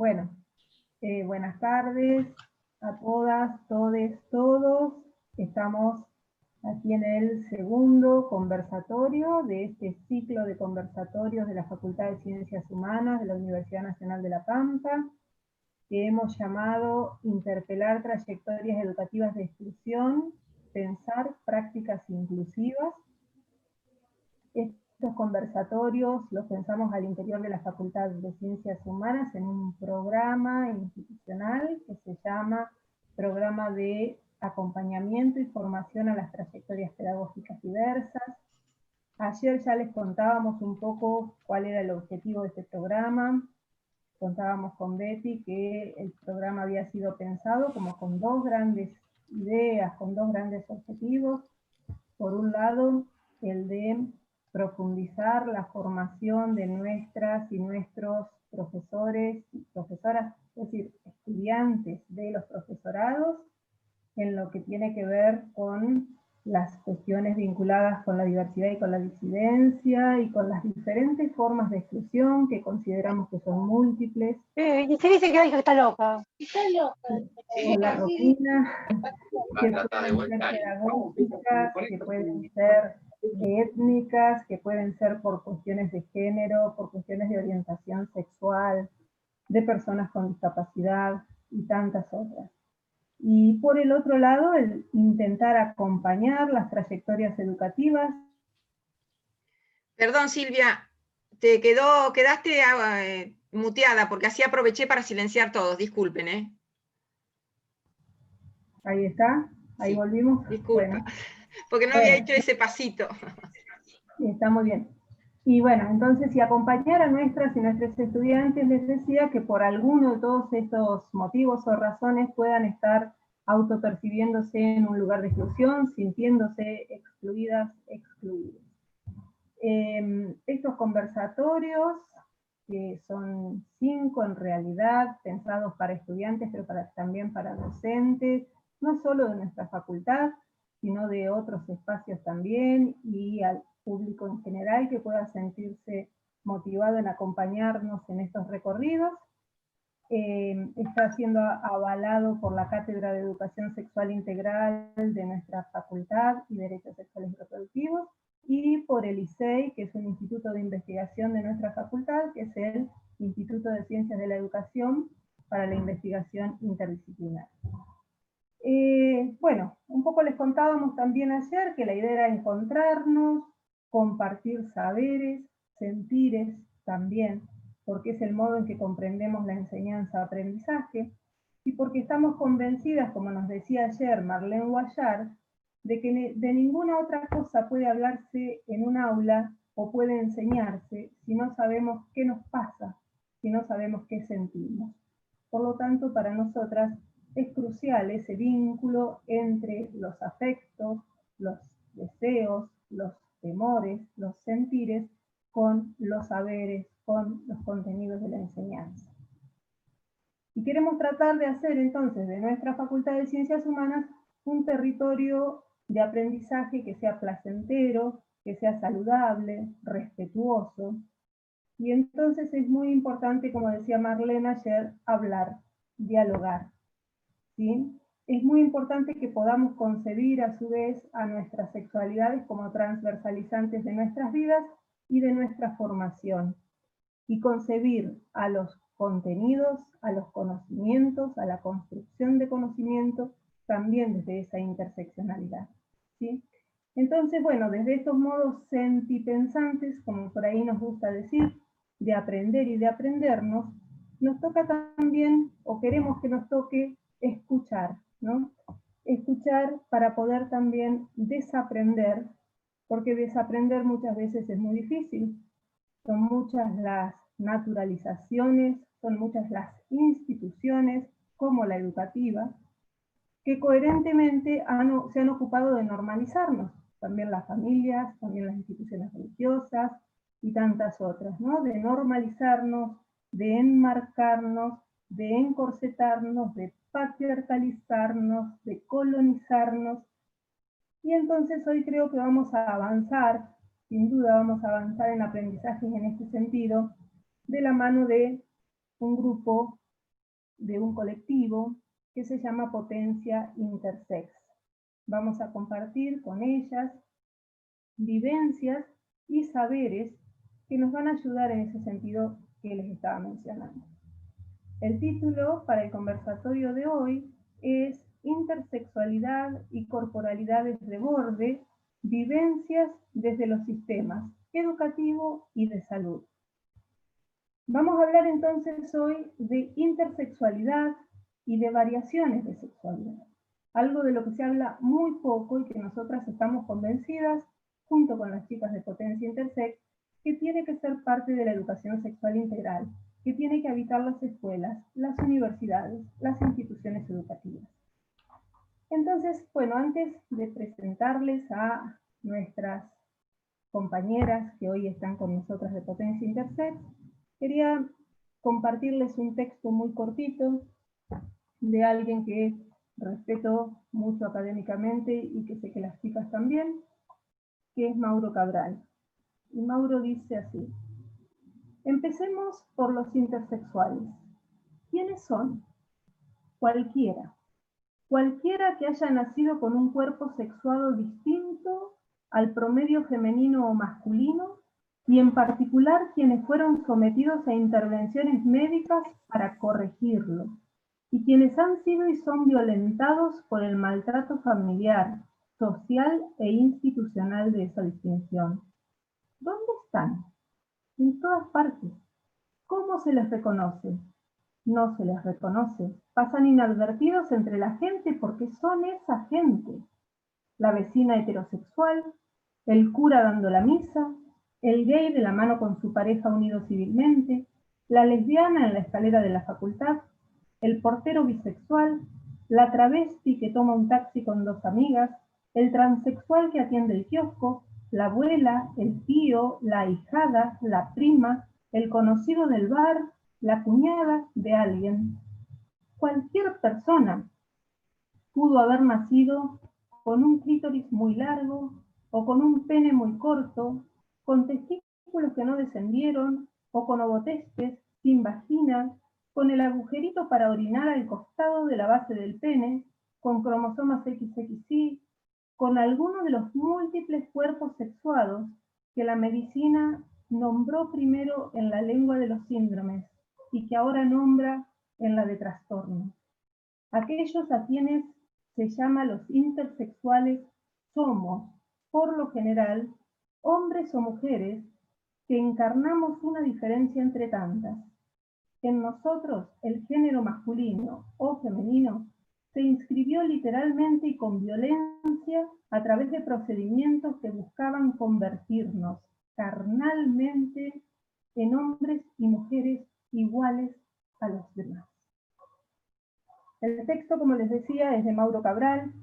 Bueno, buenas tardes a todas, todes, todos. Estamos aquí en el segundo conversatorio de este ciclo de conversatorios de la Facultad de Ciencias Humanas de la Universidad Nacional de La Pampa, que hemos llamado Interpelar trayectorias educativas de exclusión, pensar prácticas inclusivas. Estos conversatorios los pensamos al interior de la Facultad de Ciencias Humanas en un programa institucional que se llama Programa de Acompañamiento y Formación a las Trayectorias Pedagógicas Diversas. Ayer ya les contábamos un poco cuál era el objetivo de este programa. Contábamos con Betty que el programa había sido pensado como con dos grandes ideas, con dos grandes objetivos. Por un lado, el de profundizar la formación de nuestras y nuestros profesores y profesoras, es decir, estudiantes de los profesorados, en lo que tiene que ver con las cuestiones vinculadas con la diversidad y con la disidencia y con las diferentes formas de exclusión que consideramos que son múltiples. Y se dice que está loca. Está loca. Hola, Romina, que pueden ser pedagógicas, que pueden ser étnicas, que pueden ser por cuestiones de género, por cuestiones de orientación sexual, de personas con discapacidad y tantas otras. Y por el otro lado, el intentar acompañar las trayectorias educativas. Perdón, Silvia, quedaste muteada, porque así aproveché para silenciar todos, disculpen, ¿eh? Ahí está, ahí sí, volvimos. Disculpa, bueno, porque no había hecho ese pasito. Está muy bien. Y bueno, entonces, y acompañar a nuestras y nuestros estudiantes, les decía que por alguno de todos estos motivos o razones puedan estar autopercibiéndose en un lugar de exclusión, sintiéndose excluidas, excluidos. Estos conversatorios, que son 5 en realidad, pensados para estudiantes, pero también para docentes, no solo de nuestra facultad, sino de otros espacios también, y al público en general que pueda sentirse motivado en acompañarnos en estos recorridos. Está siendo avalado por la Cátedra de Educación Sexual Integral de nuestra Facultad y Derechos Sexuales y Reproductivos, y por el ISEI, que es un instituto de investigación de nuestra facultad, que es el Instituto de Ciencias de la Educación para la Investigación Interdisciplinar. Bueno, un poco les contábamos también ayer que la idea era encontrarnos, compartir saberes, sentires también, porque es el modo en que comprendemos la enseñanza-aprendizaje, y porque estamos convencidas, como nos decía ayer Marlene Guayar, de que de ninguna otra cosa puede hablarse en un aula o puede enseñarse si no sabemos qué nos pasa, si no sabemos qué sentimos. Por lo tanto, para nosotras es crucial ese vínculo entre los afectos, los deseos, los temores, los sentires, con los saberes, con los contenidos de la enseñanza. Y queremos tratar de hacer entonces de nuestra Facultad de Ciencias Humanas un territorio de aprendizaje que sea placentero, que sea saludable, respetuoso. Y entonces es muy importante, como decía Marlene ayer, hablar, dialogar. ¿Sí? Es muy importante que podamos concebir a su vez a nuestras sexualidades como transversalizantes de nuestras vidas y de nuestra formación. Y concebir a los contenidos, a los conocimientos, a la construcción de conocimiento, también desde esa interseccionalidad. ¿Sí? Entonces, bueno, desde estos modos sentipensantes, como por ahí nos gusta decir, de aprender y de aprendernos, nos toca también, o queremos que nos toque, escuchar, ¿no? Escuchar para poder también desaprender, porque desaprender muchas veces es muy difícil. Son muchas las naturalizaciones, son muchas las instituciones, como la educativa, que coherentemente se han ocupado de normalizarnos, también las familias, también las instituciones religiosas y tantas otras, ¿no? De normalizarnos, de enmarcarnos, de encorsetarnos, de patriarcalizarnos, de colonizarnos. Y entonces hoy creo que vamos a avanzar, sin duda vamos a avanzar en aprendizajes en este sentido, de la mano de un grupo de un colectivo que se llama Potencia Intersex. Vamos a compartir con ellas vivencias y saberes que nos van a ayudar en ese sentido que les estaba mencionando. El título para el conversatorio de hoy es Intersexualidad y corporalidades de borde, vivencias desde los sistemas educativo y de salud. Vamos a hablar entonces hoy de intersexualidad y de variaciones de sexualidad, algo de lo que se habla muy poco y que nosotras estamos convencidas, junto con las chicas de Potencia Intersex, que tiene que ser parte de la educación sexual integral, que tiene que habitar las escuelas, las universidades, las instituciones educativas. Entonces, bueno, antes de presentarles a nuestras compañeras que hoy están con nosotras de Potencia Intersex, quería compartirles un texto muy cortito de alguien que respeto mucho académicamente y que sé que las chicas también, que es Mauro Cabral. Y Mauro dice así: empecemos por los intersexuales. ¿Quiénes son? Cualquiera. Cualquiera que haya nacido con un cuerpo sexuado distinto al promedio femenino o masculino, y en particular quienes fueron sometidos a intervenciones médicas para corregirlo, y quienes han sido y son violentados por el maltrato familiar, social e institucional de esa distinción. ¿Dónde están? En todas partes. ¿Cómo se les reconoce? No se les reconoce. Pasan inadvertidos entre la gente porque son esa gente. La vecina heterosexual, el cura dando la misa, el gay de la mano con su pareja unido civilmente, la lesbiana en la escalera de la facultad, el portero bisexual, la travesti que toma un taxi con dos amigas, el transexual que atiende el kiosco, la abuela, el tío, la ahijada, la prima, el conocido del bar, la cuñada de alguien. Cualquier persona pudo haber nacido con un clítoris muy largo o con un pene muy corto, con testículos que no descendieron o con ovotestes, sin vagina, con el agujerito para orinar al costado de la base del pene, con cromosomas XXY, con alguno de los múltiples cuerpos sexuados que la medicina nombró primero en la lengua de los síndromes y que ahora nombra en la de trastornos. Aquellos a quienes se llama los intersexuales somos, por lo general, hombres o mujeres que encarnamos una diferencia entre tantas. En nosotros, el género masculino o femenino se inscribió literalmente y con violencia a través de procedimientos que buscaban convertirnos carnalmente en hombres y mujeres iguales a los demás. El texto, como les decía, es de Mauro Cabral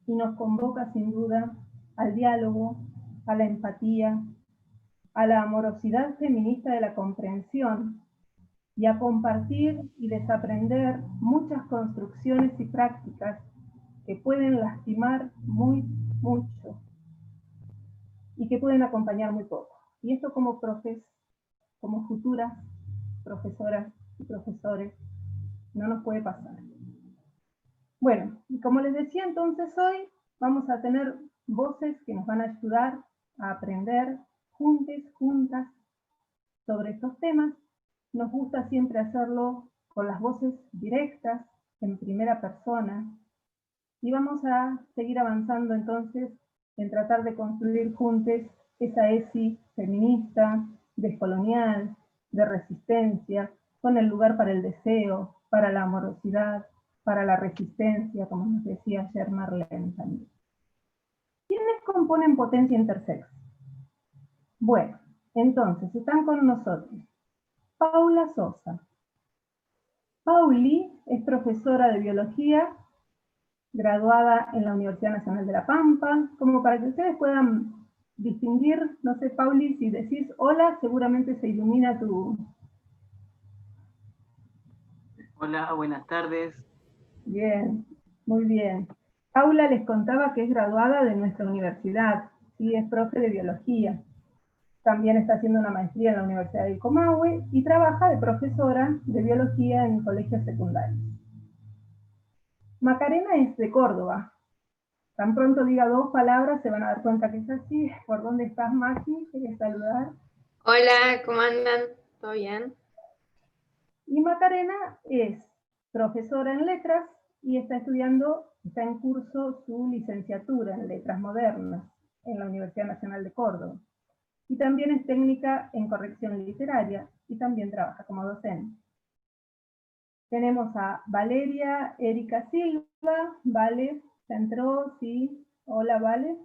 y nos convoca sin duda al diálogo, a la empatía, a la amorosidad feminista de la comprensión y a compartir y desaprender muchas construcciones y prácticas que pueden lastimar mucho y que pueden acompañar muy poco. Y esto como profes, como futuras profesoras y profesores, no nos puede pasar. Bueno, y como les decía entonces hoy, vamos a tener voces que nos van a ayudar a aprender juntas, sobre estos temas. Nos gusta siempre hacerlo con las voces directas, en primera persona, y vamos a seguir avanzando entonces en tratar de construir juntos esa ESI feminista, descolonial, de resistencia, con el lugar para el deseo, para la amorosidad, para la resistencia, como nos decía ayer Marlene también. ¿Quiénes componen Potencia Intersex? Bueno, entonces están con nosotros Paula Sosa. Pauli es profesora de biología, graduada en la Universidad Nacional de La Pampa. Como para que ustedes puedan distinguir, no sé, Pauli, si decís hola, seguramente se ilumina tu... Hola, buenas tardes. Bien, muy bien. Paula les contaba que es graduada de nuestra universidad, sí, es profe de biología. también está haciendo una maestría en la Universidad del Comahue y trabaja de profesora de biología en colegios secundarios. Macarena es de Córdoba. Tan pronto diga 2 palabras se van a dar cuenta que es así. ¿Por dónde estás, Maki? ¿Quieres saludar? Hola, ¿cómo andan? ¿Todo bien? Y Macarena es profesora en letras y está en curso su licenciatura en letras modernas en la Universidad Nacional de Córdoba. Y también es técnica en corrección literaria y también trabaja como docente. Tenemos a Valeria Erika Silva. Vale, ¿se entró? Sí. Hola, Vale.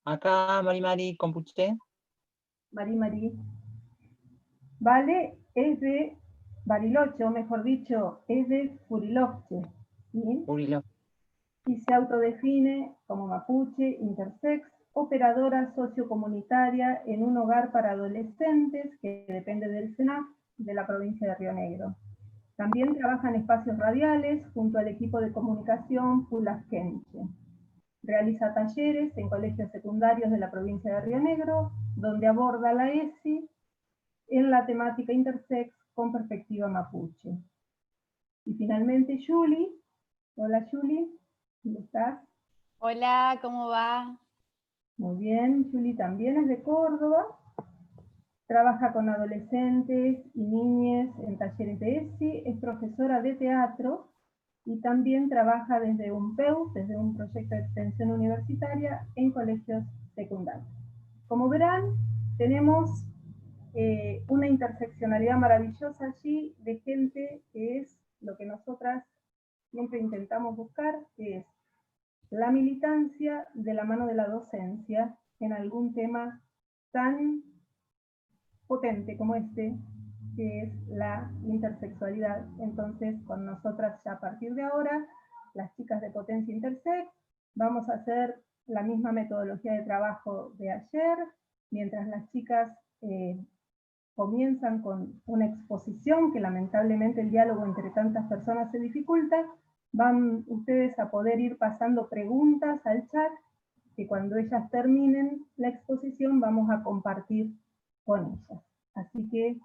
Acá, Mari, computé. Mari. Vale es de Bariloche, o mejor dicho, es de Furiloche, ¿sí? Y se autodefine como mapuche, intersex, operadora sociocomunitaria en un hogar para adolescentes que depende del SENAC de la provincia de Río Negro. También trabaja en espacios radiales junto al equipo de comunicación Pulasquenche. Realiza talleres en colegios secundarios de la provincia de Río Negro, donde aborda la ESI en la temática intersex con perspectiva mapuche. Y finalmente Julie. Hola Julie, ¿cómo estás? Hola, ¿cómo va? Muy bien, Julie también es de Córdoba, trabaja con adolescentes y niñas en talleres de ESI, es profesora de teatro y también trabaja desde un PEU, desde un proyecto de extensión universitaria en colegios secundarios. Como verán, tenemos una interseccionalidad maravillosa allí de gente que es lo que nosotras siempre intentamos buscar, que es la militancia de la mano de la docencia en algún tema tan potente como este, que es la intersexualidad. Entonces, con nosotras ya a partir de ahora, las chicas de Potencia Intersex, vamos a hacer la misma metodología de trabajo de ayer, mientras las chicas comienzan con una exposición que lamentablemente el diálogo entre tantas personas se dificulta, van ustedes a poder ir pasando preguntas al chat, que cuando ellas terminen la exposición vamos a compartir con ellas. Así que,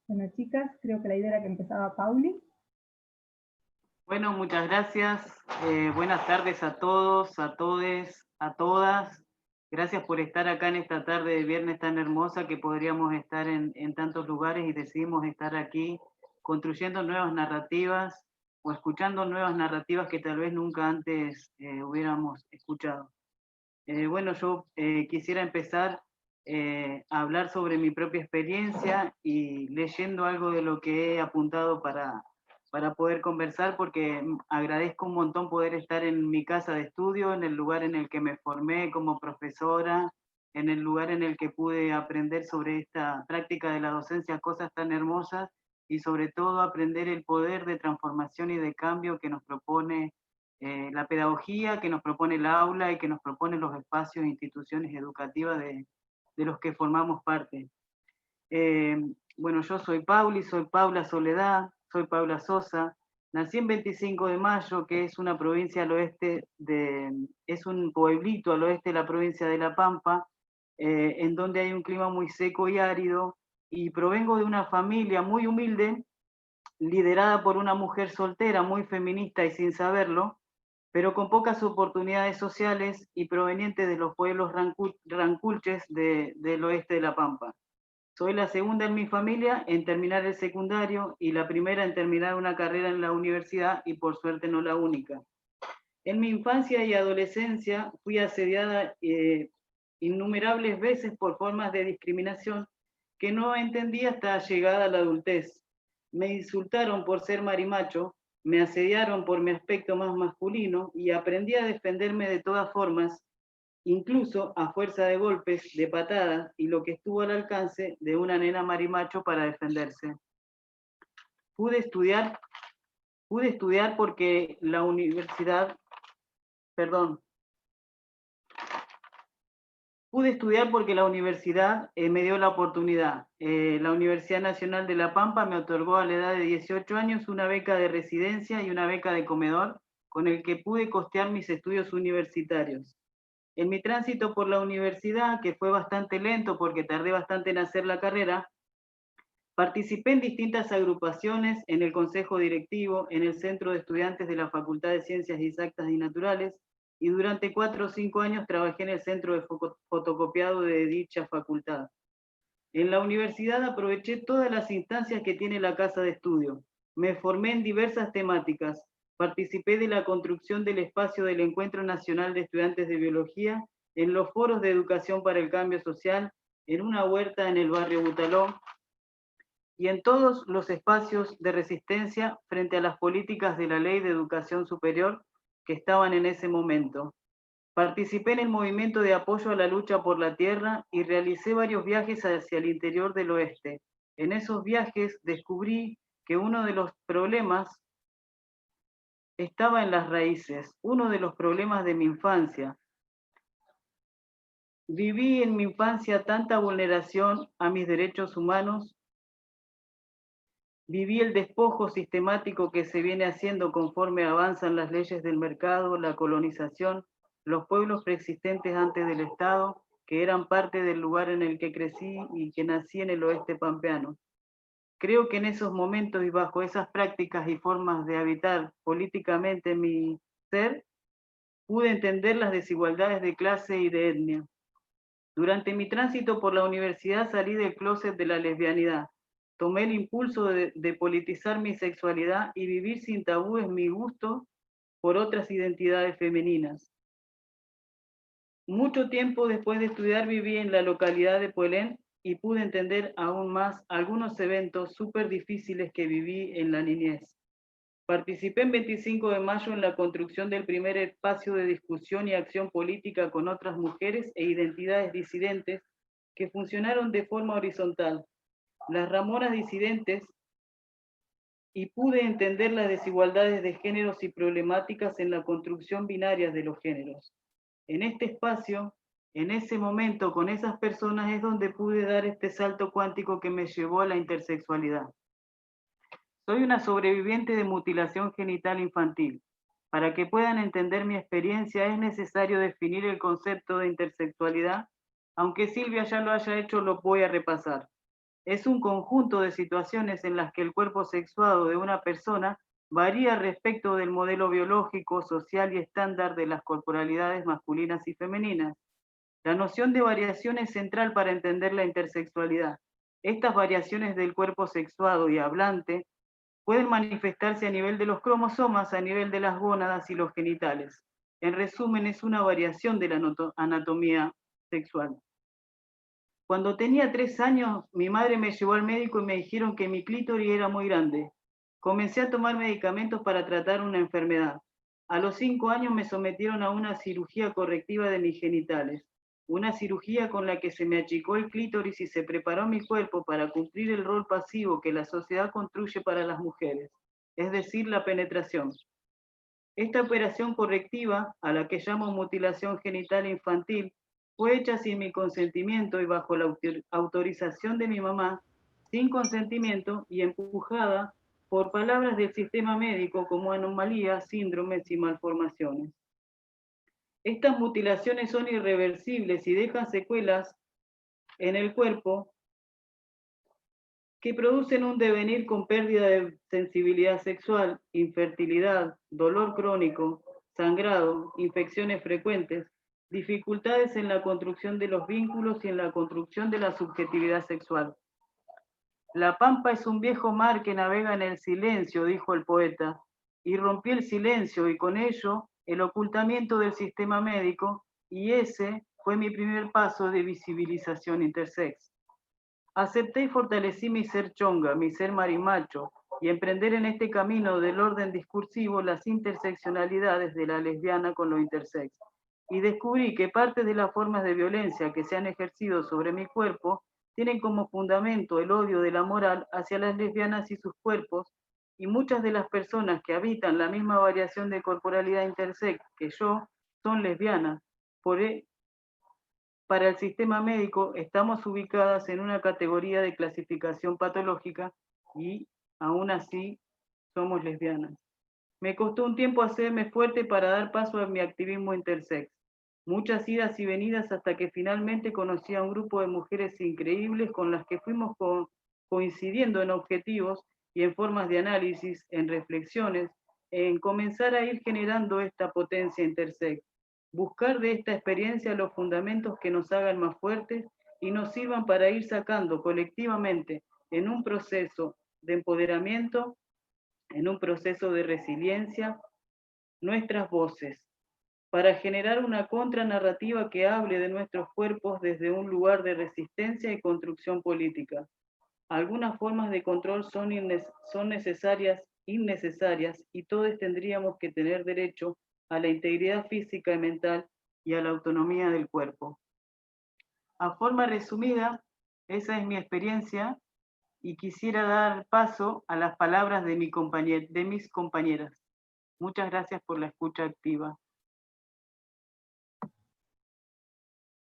bueno chicas, creo que la idea era que empezaba Pauli. Bueno, muchas gracias. Buenas tardes a todos, a todes, a todas. Gracias por estar acá en esta tarde de viernes tan hermosa que podríamos estar en tantos lugares y decidimos estar aquí construyendo nuevas narrativas o escuchando nuevas narrativas que tal vez nunca antes hubiéramos escuchado. Bueno, yo quisiera empezar a hablar sobre mi propia experiencia y leyendo algo de lo que he apuntado para poder conversar, porque agradezco un montón poder estar en mi casa de estudio, en el lugar en el que me formé como profesora, en el lugar en el que pude aprender sobre esta práctica de la docencia, cosas tan hermosas, y sobre todo aprender el poder de transformación y de cambio que nos propone la pedagogía, que nos propone el aula y que nos propone los espacios e instituciones educativas de los que formamos parte. Bueno, yo soy Paula Soledad, soy Paula Sosa, nací en 25 de Mayo, que es una provincia al oeste es un pueblito al oeste de la provincia de La Pampa, en donde hay un clima muy seco y árido, y provengo de una familia muy humilde, liderada por una mujer soltera, muy feminista y sin saberlo, pero con pocas oportunidades sociales y proveniente de los pueblos ranculches del oeste de La Pampa. Soy la segunda en mi familia en terminar el secundario y la primera en terminar una carrera en la universidad y por suerte no la única. En mi infancia y adolescencia fui asediada innumerables veces por formas de discriminación que no entendí hasta llegada a la adultez. Me insultaron por ser marimacho, me asediaron por mi aspecto más masculino y aprendí a defenderme de todas formas, incluso a fuerza de golpes, de patadas y lo que estuvo al alcance de una nena marimacho para defenderse. Pude estudiar porque la universidad, me dio la oportunidad. La Universidad Nacional de La Pampa me otorgó a la edad de 18 años una beca de residencia y una beca de comedor con el que pude costear mis estudios universitarios. En mi tránsito por la universidad, que fue bastante lento porque tardé bastante en hacer la carrera, participé en distintas agrupaciones, en el consejo directivo, en el centro de estudiantes de la Facultad de Ciencias Exactas y Naturales, y durante 4 o 5 años trabajé en el centro de fotocopiado de dicha facultad. En la universidad aproveché todas las instancias que tiene la casa de estudio. Me formé en diversas temáticas. Participé de la construcción del espacio del Encuentro Nacional de Estudiantes de Biología, en los foros de educación para el cambio social, en una huerta en el barrio Butaló, y en todos los espacios de resistencia frente a las políticas de la Ley de Educación Superior que estaban en ese momento. Participé en el movimiento de apoyo a la lucha por la tierra y realicé varios viajes hacia el interior del oeste. En esos viajes descubrí que uno de los problemas estaba en las raíces, uno de los problemas de mi infancia. Viví en mi infancia tanta vulneración a mis derechos humanos, viví el despojo sistemático que se viene haciendo conforme avanzan las leyes del mercado, la colonización, los pueblos preexistentes antes del Estado, que eran parte del lugar en el que crecí y que nací en el oeste pampeano. Creo que en esos momentos y bajo esas prácticas y formas de habitar políticamente mi ser, pude entender las desigualdades de clase y de etnia. Durante mi tránsito por la universidad salí del closet de la lesbianidad. Tomé el impulso de politizar mi sexualidad y vivir sin tabúes mi gusto por otras identidades femeninas. Mucho tiempo después de estudiar viví en la localidad de Puelén y pude entender aún más algunos eventos súper difíciles que viví en la niñez. Participé en 25 de mayo en la construcción del primer espacio de discusión y acción política con otras mujeres e identidades disidentes que funcionaron de forma horizontal. Las Ramonas disidentes, y pude entender las desigualdades de géneros y problemáticas en la construcción binaria de los géneros. En este espacio, en ese momento, con esas personas es donde pude dar este salto cuántico que me llevó a la intersexualidad. Soy una sobreviviente de mutilación genital infantil. Para que puedan entender mi experiencia es necesario definir el concepto de intersexualidad. Aunque Silvia ya lo haya hecho, lo voy a repasar. Es un conjunto de situaciones en las que el cuerpo sexuado de una persona varía respecto del modelo biológico, social y estándar de las corporalidades masculinas y femeninas. La noción de variación es central para entender la intersexualidad. Estas variaciones del cuerpo sexuado y hablante pueden manifestarse a nivel de los cromosomas, a nivel de las gónadas y los genitales. En resumen, es una variación de la anatomía sexual. Cuando tenía 3 años, mi madre me llevó al médico y me dijeron que mi clítoris era muy grande. Comencé a tomar medicamentos para tratar una enfermedad. A los 5 años me sometieron a una cirugía correctiva de mis genitales, una cirugía con la que se me achicó el clítoris y se preparó mi cuerpo para cumplir el rol pasivo que la sociedad construye para las mujeres, es decir, la penetración. Esta operación correctiva, a la que llamo mutilación genital infantil, fue hecha sin mi consentimiento y bajo la autorización de mi mamá, sin consentimiento y empujada por palabras del sistema médico como anomalías, síndromes y malformaciones. Estas mutilaciones son irreversibles y dejan secuelas en el cuerpo que producen un devenir con pérdida de sensibilidad sexual, infertilidad, dolor crónico, sangrado, infecciones frecuentes, dificultades en la construcción de los vínculos y en la construcción de la subjetividad sexual. La pampa es un viejo mar que navega en el silencio, dijo el poeta, y rompí el silencio y con ello el ocultamiento del sistema médico, y ese fue mi primer paso de visibilización intersex. Acepté y fortalecí mi ser chonga, mi ser marimacho, y emprender en este camino del orden discursivo las interseccionalidades de la lesbiana con lo intersex. Y descubrí que parte de las formas de violencia que se han ejercido sobre mi cuerpo tienen como fundamento el odio de la moral hacia las lesbianas y sus cuerpos, y muchas de las personas que habitan la misma variación de corporalidad intersex que yo son lesbianas. Para el sistema médico estamos ubicadas en una categoría de clasificación patológica y aún así somos lesbianas. Me costó un tiempo hacerme fuerte para dar paso a mi activismo intersex. Muchas idas y venidas hasta que finalmente conocí a un grupo de mujeres increíbles con las que fuimos coincidiendo en objetivos y en formas de análisis, en reflexiones, en comenzar a ir generando esta potencia intersex. Buscar de esta experiencia los fundamentos que nos hagan más fuertes y nos sirvan para ir sacando colectivamente en un proceso de empoderamiento, en un proceso de resiliencia, nuestras voces, para generar una contranarrativa que hable de nuestros cuerpos desde un lugar de resistencia y construcción política. Algunas formas de control son innecesarias, y todos tendríamos que tener derecho a la integridad física y mental y a la autonomía del cuerpo. A forma resumida, esa es mi experiencia y quisiera dar paso a las palabras de mis compañeras. Muchas gracias por la escucha activa.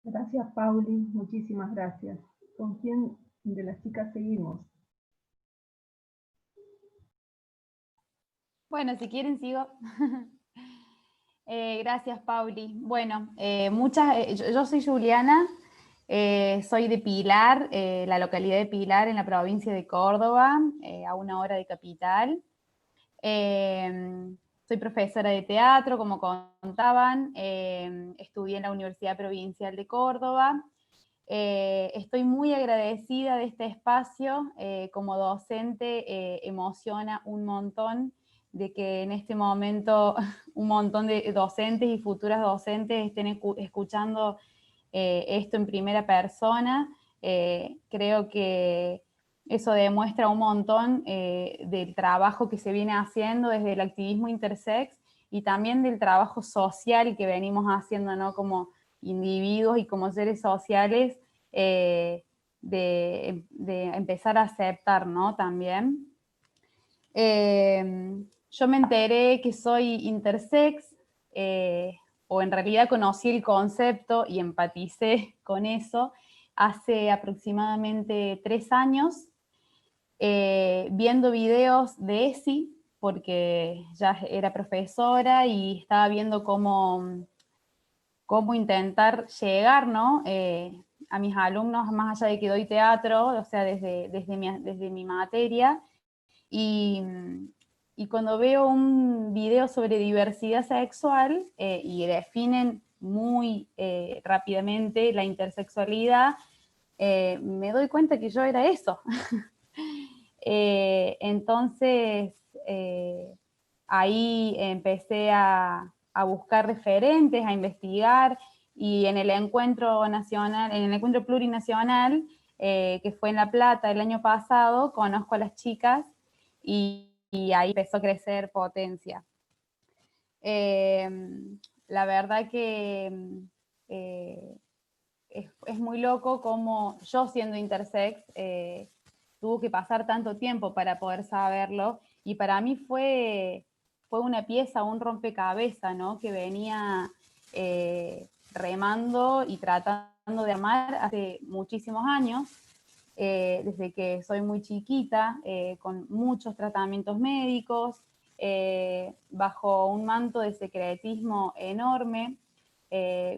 Gracias, Pauli, muchísimas gracias. ¿Con quién de las chicas seguimos? Bueno, si quieren sigo. Gracias, Pauli. Bueno, yo soy Juliana, soy de Pilar, la localidad de Pilar en la provincia de Córdoba, a 1 hora de Capital. Soy profesora de teatro, como contaban, estudié en la Universidad Provincial de Córdoba. Estoy muy agradecida de este espacio, como docente emociona un montón de que en este momento un montón de docentes y futuras docentes estén escuchando esto en primera persona. Creo que eso demuestra un montón del trabajo que se viene haciendo desde el activismo intersex y también del trabajo social que venimos haciendo, ¿no? Como individuos y como seres sociales, de empezar a aceptar, ¿no? También. Yo me enteré que soy intersex, o en realidad conocí el concepto y empaticé con eso hace aproximadamente 3 años, viendo videos de ESI, porque ya era profesora y estaba viendo cómo intentar llegar, ¿no? A mis alumnos, más allá de que doy teatro, o sea, desde mi materia, y cuando veo un video sobre diversidad sexual y definen muy rápidamente la intersexualidad, me doy cuenta que yo era eso. Entonces, ahí empecé a buscar referentes, a investigar, y en el encuentro nacional, en el encuentro plurinacional, que fue en La Plata el año pasado, conozco a las chicas y ahí empezó a crecer potencia. La verdad que es muy loco como yo, siendo intersex, tuvo que pasar tanto tiempo para poder saberlo, y para mí fue una pieza, un rompecabezas, ¿no? Que venía remando y tratando de amar hace muchísimos años, desde que soy muy chiquita, con muchos tratamientos médicos, bajo un manto de secretismo enorme.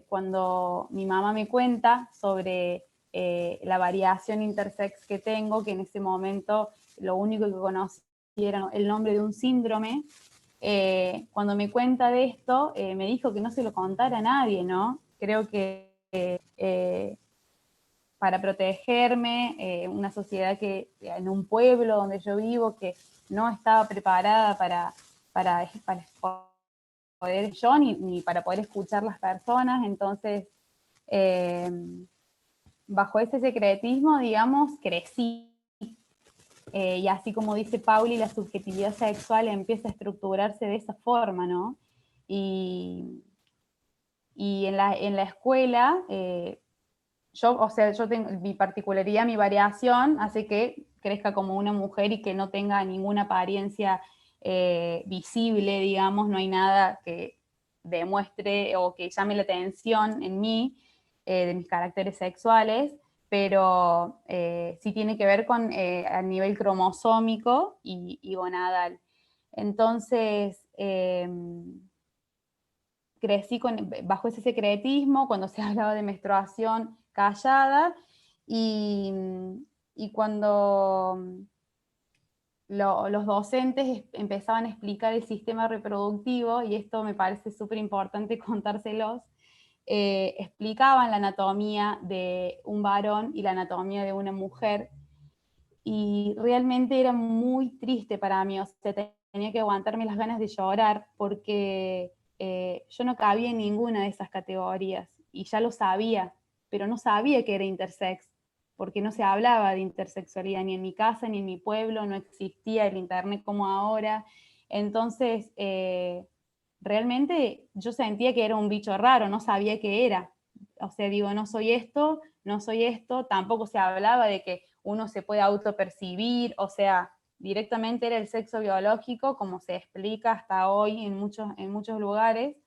Cuando mi mamá me cuenta sobre la variación intersex que tengo, que en ese momento lo único que conocí era el nombre de un síndrome, cuando me cuenta de esto, me dijo que no se lo contara a nadie, ¿no? Creo que para protegerme, una sociedad en un pueblo donde yo vivo, que no estaba preparada para poder yo, ni para poder escuchar las personas. Entonces, bajo ese secretismo, digamos, crecí. Y así como dice Pauli, la subjetividad sexual empieza a estructurarse de esa forma, ¿no? Y en la escuela, yo tengo mi particularidad, mi variación, hace que crezca como una mujer y que no tenga ninguna apariencia visible, digamos, no hay nada que demuestre o que llame la atención en mí, de mis caracteres sexuales, pero sí tiene que ver con a nivel cromosómico y gonadal. Entonces, crecí bajo ese secretismo, cuando se hablaba de menstruación callada, y cuando los docentes empezaban a explicar el sistema reproductivo, y esto me parece súper importante contárselos, explicaban la anatomía de un varón y la anatomía de una mujer, y realmente era muy triste para mí, o sea, tenía que aguantarme las ganas de llorar, porque yo no cabía en ninguna de esas categorías, y ya lo sabía, pero no sabía que era intersex, porque no se hablaba de intersexualidad ni en mi casa ni en mi pueblo, no existía el internet como ahora. Entonces realmente yo sentía que era un bicho raro, no sabía qué era. O sea, digo, no soy esto, no soy esto, tampoco se hablaba de que uno se puede autopercibir, o sea, directamente era el sexo biológico, como se explica hasta hoy en muchos lugares.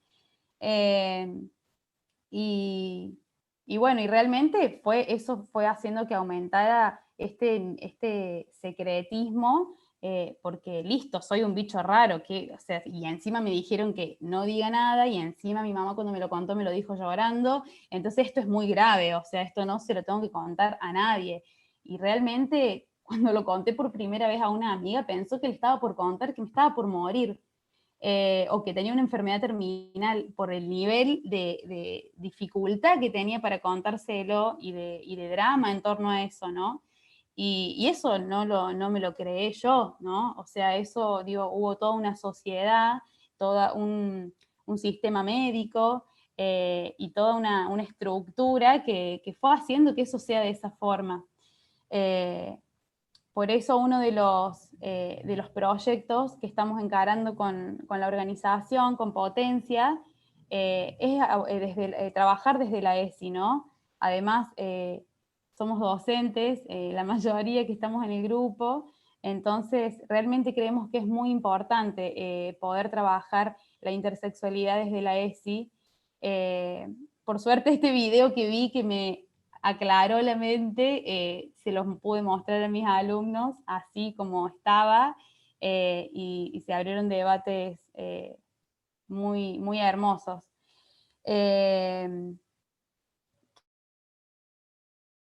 Y bueno, y realmente eso fue haciendo que aumentara este secretismo, porque listo, soy un bicho raro, o sea, y encima me dijeron que no diga nada, y encima mi mamá cuando me lo contó me lo dijo llorando, entonces esto es muy grave, o sea, esto no se lo tengo que contar a nadie. Y realmente cuando lo conté por primera vez a una amiga, pensó que le estaba por contar que me estaba por morir. O que tenía una enfermedad terminal, por el nivel de dificultad que tenía para contárselo y de drama en torno a eso, ¿no? Y eso no me lo creé yo, ¿no? O sea, eso, digo, hubo toda una sociedad, todo un sistema médico, y toda una estructura que fue haciendo que eso sea de esa forma. Por eso uno de los proyectos que estamos encarando con la organización, con Potencia, es trabajar desde la ESI, ¿no? Además, somos docentes, la mayoría que estamos en el grupo, entonces realmente creemos que es muy importante poder trabajar la intersexualidad desde la ESI. Por suerte este video que vi que me aclaró la mente, se los pude mostrar a mis alumnos así como estaba, y se abrieron debates muy, muy hermosos.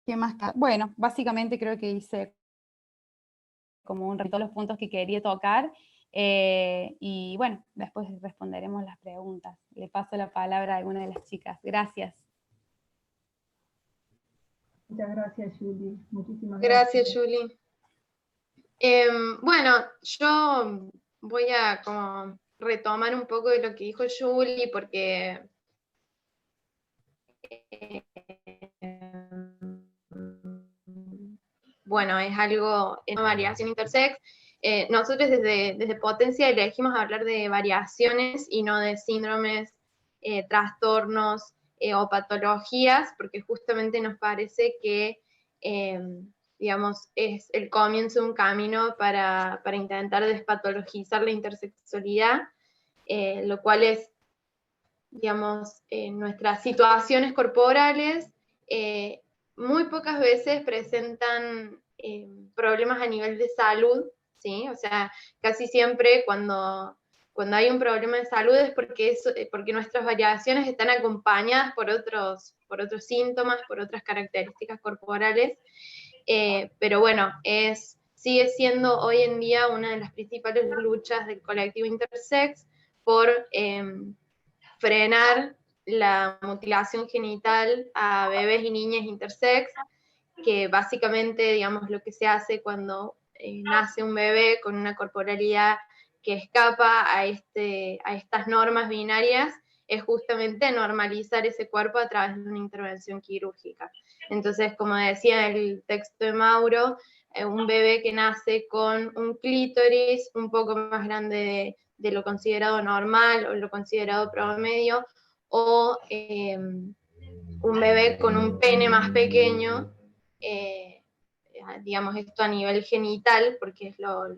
¿Qué más? Bueno, básicamente creo que hice como un reto los puntos que quería tocar, y bueno, después responderemos las preguntas. Le paso la palabra a alguna de las chicas. Gracias. Muchas gracias, Julie. Muchísimas Gracias, Julie. Bueno, yo voy a como retomar un poco de lo que dijo Julie, porque bueno, es algo en variación intersex. Nosotros desde Potencia elegimos hablar de variaciones y no de síndromes, trastornos o patologías, porque justamente nos parece que, digamos, es el comienzo de un camino para intentar despatologizar la intersexualidad, lo cual es, digamos, nuestras situaciones corporales muy pocas veces presentan problemas a nivel de salud, ¿sí? O sea, casi siempre cuando hay un problema de salud es porque nuestras variaciones están acompañadas por otros síntomas, por otras características corporales, pero bueno, sigue siendo hoy en día una de las principales luchas del colectivo intersex por frenar la mutilación genital a bebés y niñas intersex, que básicamente, digamos, lo que se hace cuando nace un bebé con una corporalidad que escapa a estas normas binarias, es justamente normalizar ese cuerpo a través de una intervención quirúrgica. Entonces, como decía el texto de Mauro, un bebé que nace con un clítoris un poco más grande de lo considerado normal o lo considerado promedio, o un bebé con un pene más pequeño, digamos esto a nivel genital, porque es lo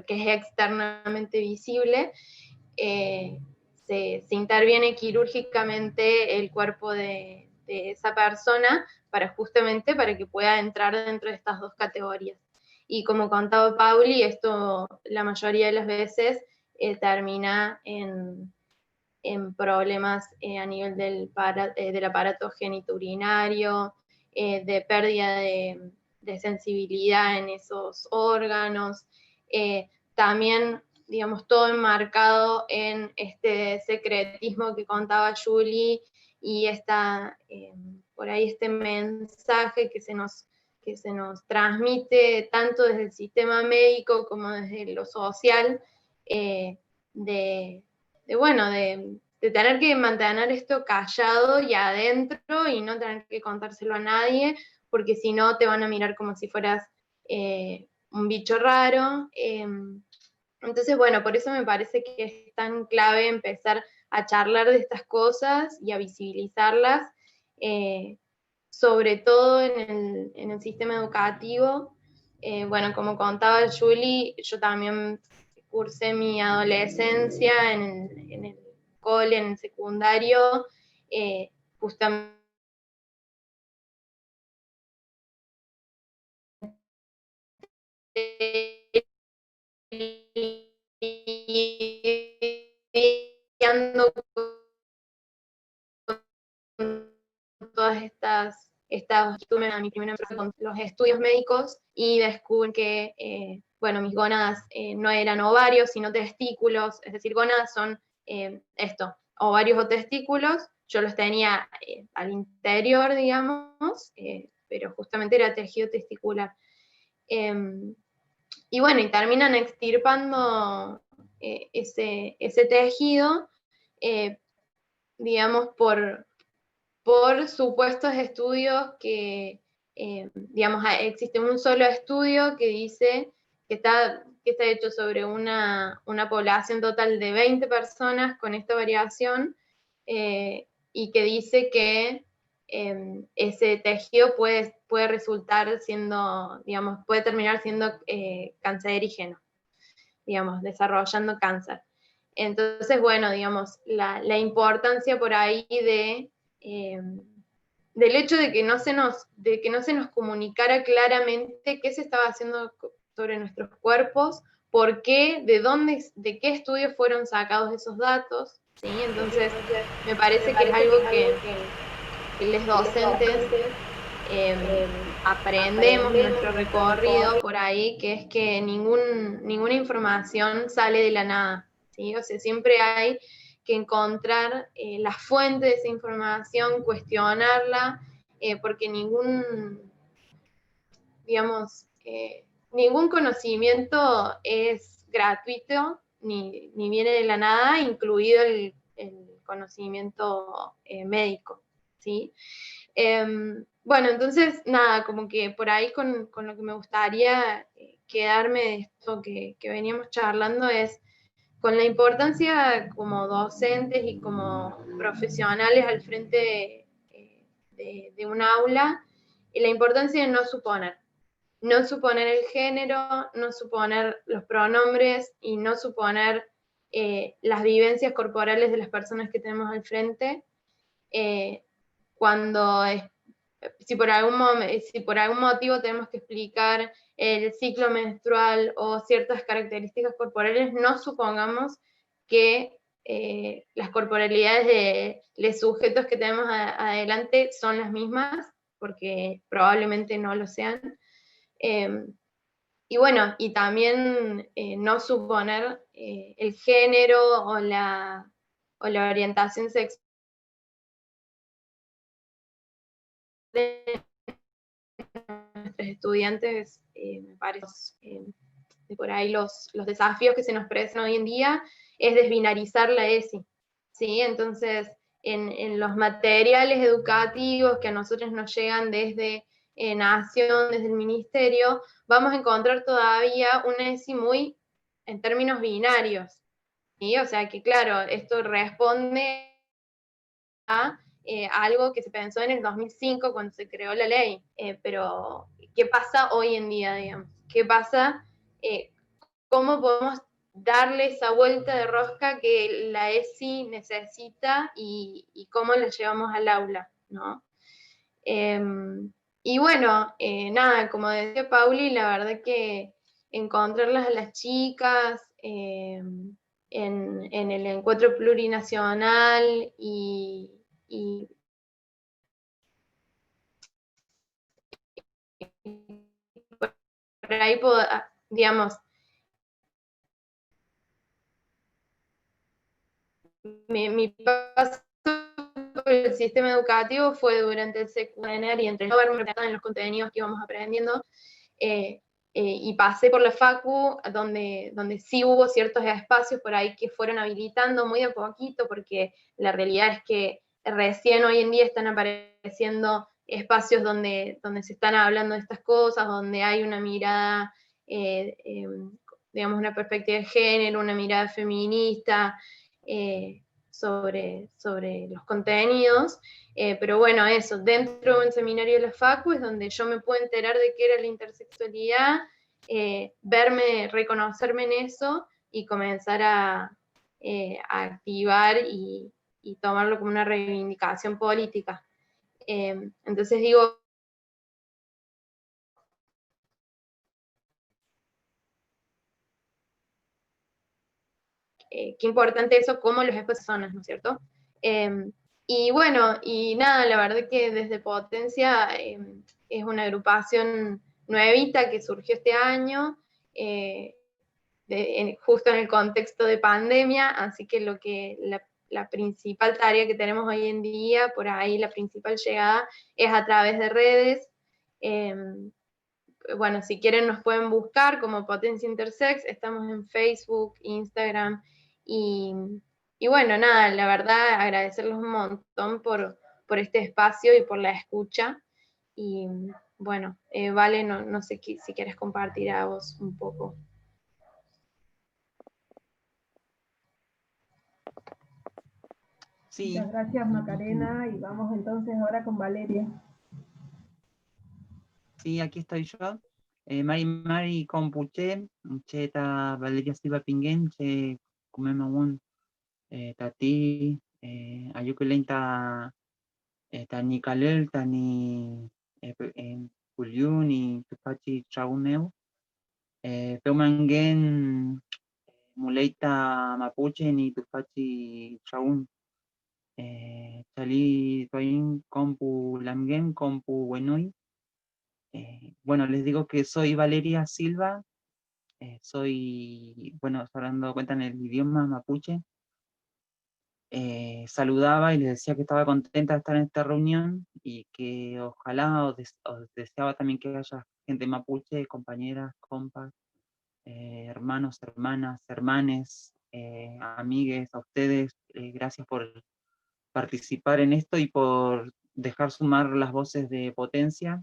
que es externamente visible, se interviene quirúrgicamente el cuerpo de esa persona justamente para que pueda entrar dentro de estas dos categorías. Y como contaba Pauli, esto la mayoría de las veces termina en en problemas a nivel del aparato genitourinario, de pérdida de sensibilidad en esos órganos, también, digamos, todo enmarcado en este secretismo que contaba Julie y por ahí este mensaje que se nos transmite tanto desde el sistema médico como desde lo social, de tener que mantener esto callado y adentro y no tener que contárselo a nadie, porque si no te van a mirar como si fueras un bicho raro. Entonces, bueno, por eso me parece que es tan clave empezar a charlar de estas cosas y a visibilizarlas, sobre todo en el sistema educativo. Bueno, como contaba Julie, yo también cursé mi adolescencia en el cole, en el secundario, justamente lidiando con todas estas tuve a mi primera empresa con los estudios médicos y descubrí que, bueno, mis gónadas no eran ovarios, sino testículos, es decir, gónadas son ovarios o testículos, yo los tenía al interior, digamos, pero justamente era tejido testicular. Y bueno, y terminan extirpando ese tejido, digamos, por supuestos estudios que, digamos, existe un solo estudio que dice que está hecho sobre una población total de 20 personas con esta variación, y que dice que ese tejido puede resultar siendo, digamos, puede terminar siendo cancerígeno, digamos, desarrollando cáncer. Entonces, bueno, digamos, la importancia por ahí del hecho de que no se nos comunicara claramente qué se estaba haciendo sobre nuestros cuerpos, por qué, de qué estudios fueron sacados esos datos, ¿sí? Entonces, me parece que es algo que los docentes aprendemos en nuestro recorrido por ahí, que es que ninguna información sale de la nada, ¿sí? O sea, siempre hay que encontrar la fuente de esa información, cuestionarla, porque ningún conocimiento es gratuito, ni viene de la nada, incluido el conocimiento médico, ¿sí? Bueno, entonces, nada, como que por ahí con lo que me gustaría quedarme de esto que veníamos charlando es con la importancia como docentes y como profesionales al frente de un aula, y la importancia de no suponer el género, no suponer los pronombres y no suponer las vivencias corporales de las personas que tenemos al frente, si por algún motivo tenemos que explicar el ciclo menstrual o ciertas características corporales, no supongamos que las corporalidades de los sujetos que tenemos adelante son las mismas, porque probablemente no lo sean. Y bueno, y también no suponer el género o la orientación sexual de nuestros estudiantes, me parece, de por ahí los desafíos que se nos presentan hoy en día es desbinarizar la ESI, ¿sí? Entonces, en los materiales educativos que a nosotros nos llegan desde Nación, desde el Ministerio, vamos a encontrar todavía una ESI muy en términos binarios, ¿sí? O sea que, claro, esto responde a algo que se pensó en el 2005 cuando se creó la ley, pero ¿qué pasa hoy en día, digamos? ¿Qué pasa? ¿Cómo podemos darle esa vuelta de rosca que la ESI necesita y cómo la llevamos al aula, ¿no? Y bueno, nada, como decía Pauli, la verdad que encontrarlas a las chicas, en el encuentro plurinacional y por ahí, digamos, mi paso por el sistema educativo fue durante el secundario y entre no verme en los contenidos que íbamos aprendiendo, y pasé por la facu, donde sí hubo ciertos espacios por ahí que fueron habilitando muy de poquito, porque la realidad es que recién hoy en día están apareciendo espacios donde se están hablando de estas cosas, donde hay una mirada, digamos, una perspectiva de género, una mirada feminista, sobre los contenidos, pero bueno, eso, dentro del seminario de la Facu es donde yo me puedo enterar de qué era la intersexualidad, verme, reconocerme en eso y comenzar a activar y tomarlo como una reivindicación política. Entonces digo, qué importante eso, como los espacios son, ¿no es cierto? Y bueno, y nada, la verdad que desde Potencia es una agrupación nuevita que surgió este año, justo en el contexto de pandemia, así que la principal tarea que tenemos hoy en día, por ahí la principal llegada, es a través de redes. Bueno, si quieren nos pueden buscar como Potencia Intersex, estamos en Facebook, Instagram, y bueno, nada, la verdad agradecerles un montón por este espacio y por la escucha, y bueno, Vale, no sé si quieres compartir a vos un poco. Sí. Muchas gracias, Macarena, y vamos entonces ahora con Valeria. Sí, aquí estoy yo. Mari Compuche, Cheta Valeria Silva Pinguén, Che Kumemagun, Tati, Ayukulenta, Tani Kalel, Tani Pulyun y Tupachi Chauneu, Peumangen, Muleita Mapuche ni Tupachi Chaun, Chali Toin Compu Lamgen, Compu Wenui. Bueno, les digo que soy Valeria Silva, bueno, hablando cuenta en el idioma mapuche. Saludaba y les decía que estaba contenta de estar en esta reunión y que ojalá o deseaba también que haya gente mapuche, compañeras, compas, hermanos, hermanas, hermanes, amigues, a ustedes. Gracias por participar en esto y por dejar sumar las voces de Potencia.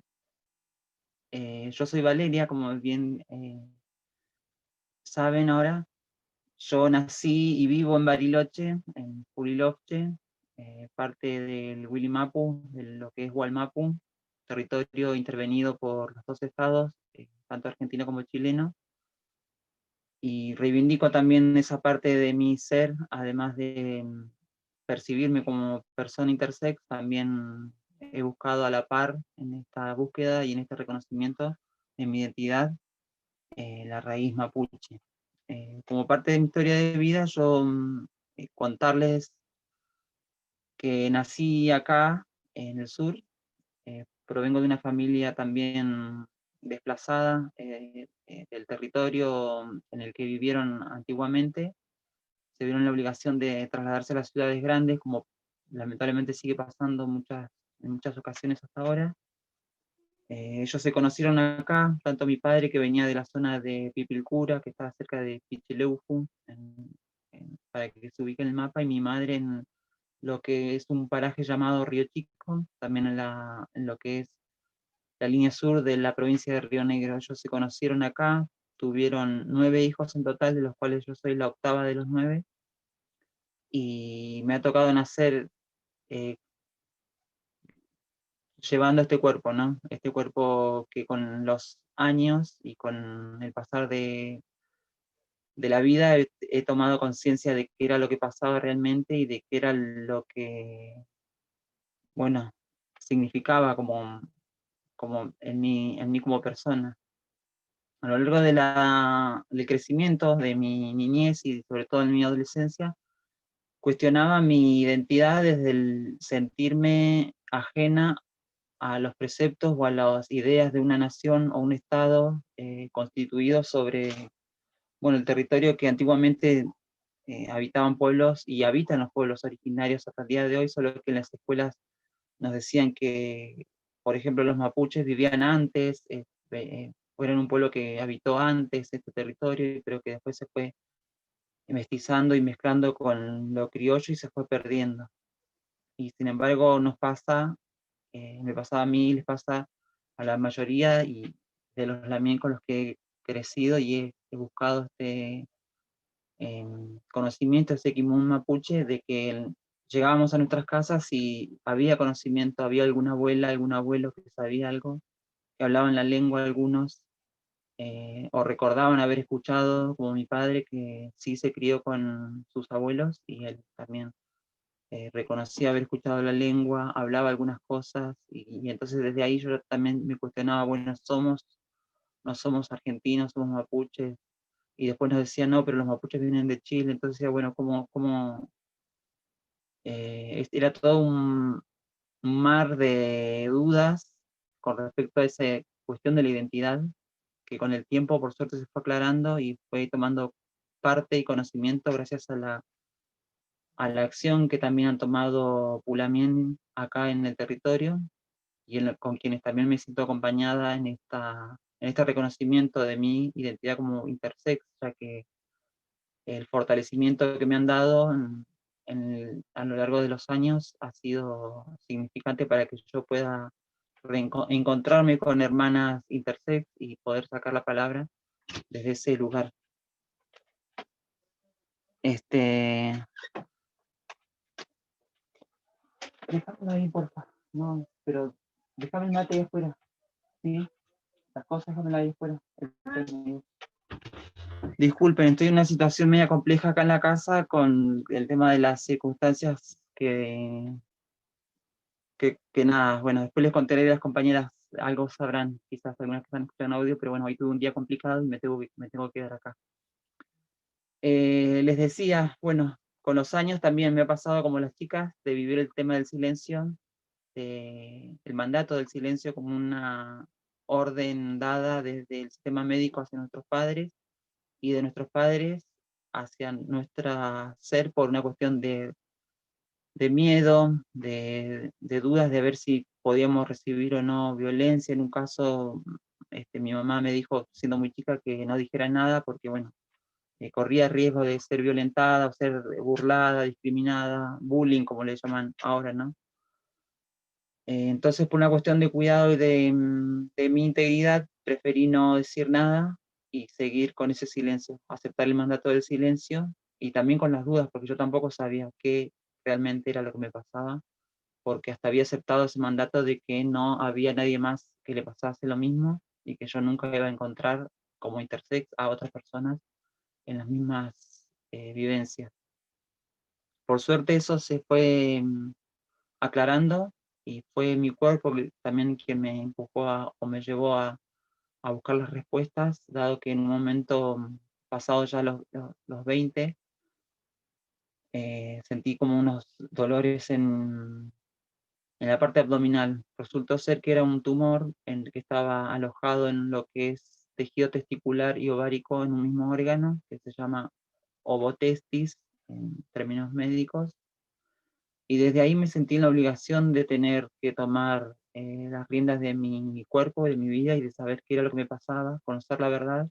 Yo soy Valeria, como bien saben ahora. Yo nací y vivo en Bariloche, en Puliloche, parte del Willimapu, de lo que es Hualmapu, territorio intervenido por los dos estados, tanto argentino como chileno. Y reivindico también esa parte de mi ser, además de percibirme como persona intersex, también he buscado a la par en esta búsqueda y en este reconocimiento de mi identidad, la raíz mapuche. Como parte de mi historia de vida, yo contarles que nací acá, en el sur, provengo de una familia también desplazada del territorio en el que vivieron antiguamente, se vieron la obligación de trasladarse a las ciudades grandes, como lamentablemente sigue pasando en muchas ocasiones hasta ahora. Ellos se conocieron acá, tanto mi padre que venía de la zona de Pipilcura, que está cerca de Pichileufu, para que se ubique en el mapa, y mi madre en lo que es un paraje llamado Río Chico, también en lo que es la línea sur de la provincia de Río Negro. Ellos se conocieron acá, tuvieron 9 hijos en total, de los cuales yo soy la octava de los 9, y me ha tocado nacer llevando este cuerpo, ¿no? Este cuerpo que con los años y con el pasar de la vida he tomado conciencia de qué era lo que pasaba realmente y de qué era lo que, bueno, significaba como en mí como persona. a lo largo del crecimiento de mi niñez y sobre todo en mi adolescencia, cuestionaba mi identidad desde el sentirme ajena a los preceptos o a las ideas de una nación o un estado constituido sobre, bueno, el territorio que antiguamente habitaban pueblos y habitan los pueblos originarios hasta el día de hoy, solo que en las escuelas nos decían que, por ejemplo, los mapuches vivían antes, fueron un pueblo que habitó antes este territorio, pero que después se fue mestizando y mezclando con lo criollo y se fue perdiendo. Y sin embargo nos pasa, me pasaba a mí, les pasa a la mayoría y de los lamien con los que he crecido y he buscado este conocimiento, ese kimun mapuche, de que llegábamos a nuestras casas y había conocimiento, había alguna abuela, algún abuelo que sabía algo, que hablaban la lengua algunos, o recordaban haber escuchado, como mi padre, que sí se crió con sus abuelos y él también reconocía haber escuchado la lengua, hablaba algunas cosas, y entonces desde ahí yo también me cuestionaba, bueno, no somos argentinos, somos mapuches, y después nos decían, no, pero los mapuches vienen de Chile, entonces decía, bueno, era todo un mar de dudas con respecto a esa cuestión de la identidad, que con el tiempo por suerte se fue aclarando y fue tomando parte y conocimiento gracias a la acción que también han tomado Pulamien acá en el territorio y con quienes también me siento acompañada en este reconocimiento de mi identidad como intersex, ya que el fortalecimiento que me han dado a lo largo de los años ha sido significante para que yo pueda encontrarme con hermanas intersex y poder sacar la palabra desde ese lugar. Déjamelo ahí, porfa. No, pero déjame el mate ahí afuera. ¿Sí? Las cosas déjamelo ahí afuera. Disculpen, estoy en una situación media compleja acá en la casa con el tema de las circunstancias que nada, bueno, después les contaré a las compañeras, algo sabrán, quizás algunas que están escuchando audio, pero bueno, hoy tuve un día complicado y me tengo que quedar acá. Les decía, bueno, con los años también me ha pasado como las chicas de vivir el tema del silencio, el mandato del silencio como una orden dada desde el sistema médico hacia nuestros padres y de nuestros padres hacia nuestra ser por una cuestión de miedo, de dudas de ver si podíamos recibir o no violencia. En un caso, mi mamá me dijo, siendo muy chica, que no dijera nada porque, bueno, corría riesgo de ser violentada, o ser burlada, discriminada, bullying, como le llaman ahora, ¿no? Entonces, por una cuestión de cuidado y de mi integridad, preferí no decir nada y seguir con ese silencio, aceptar el mandato del silencio y también con las dudas, porque yo tampoco sabía qué realmente era lo que me pasaba, porque hasta había aceptado ese mandato de que no había nadie más que le pasase lo mismo y que yo nunca iba a encontrar como intersex a otras personas en las mismas vivencias. Por suerte eso se fue aclarando y fue mi cuerpo también quien me empujó o me llevó a buscar las respuestas, dado que en un momento pasado ya los 20, sentí como unos dolores en la parte abdominal. Resultó ser que era un tumor que estaba alojado en lo que es tejido testicular y ovárico en un mismo órgano, que se llama ovotestis en términos médicos, y desde ahí me sentí en la obligación de tener que tomar las riendas de mi cuerpo, de mi vida, y de saber qué era lo que me pasaba, conocer la verdad.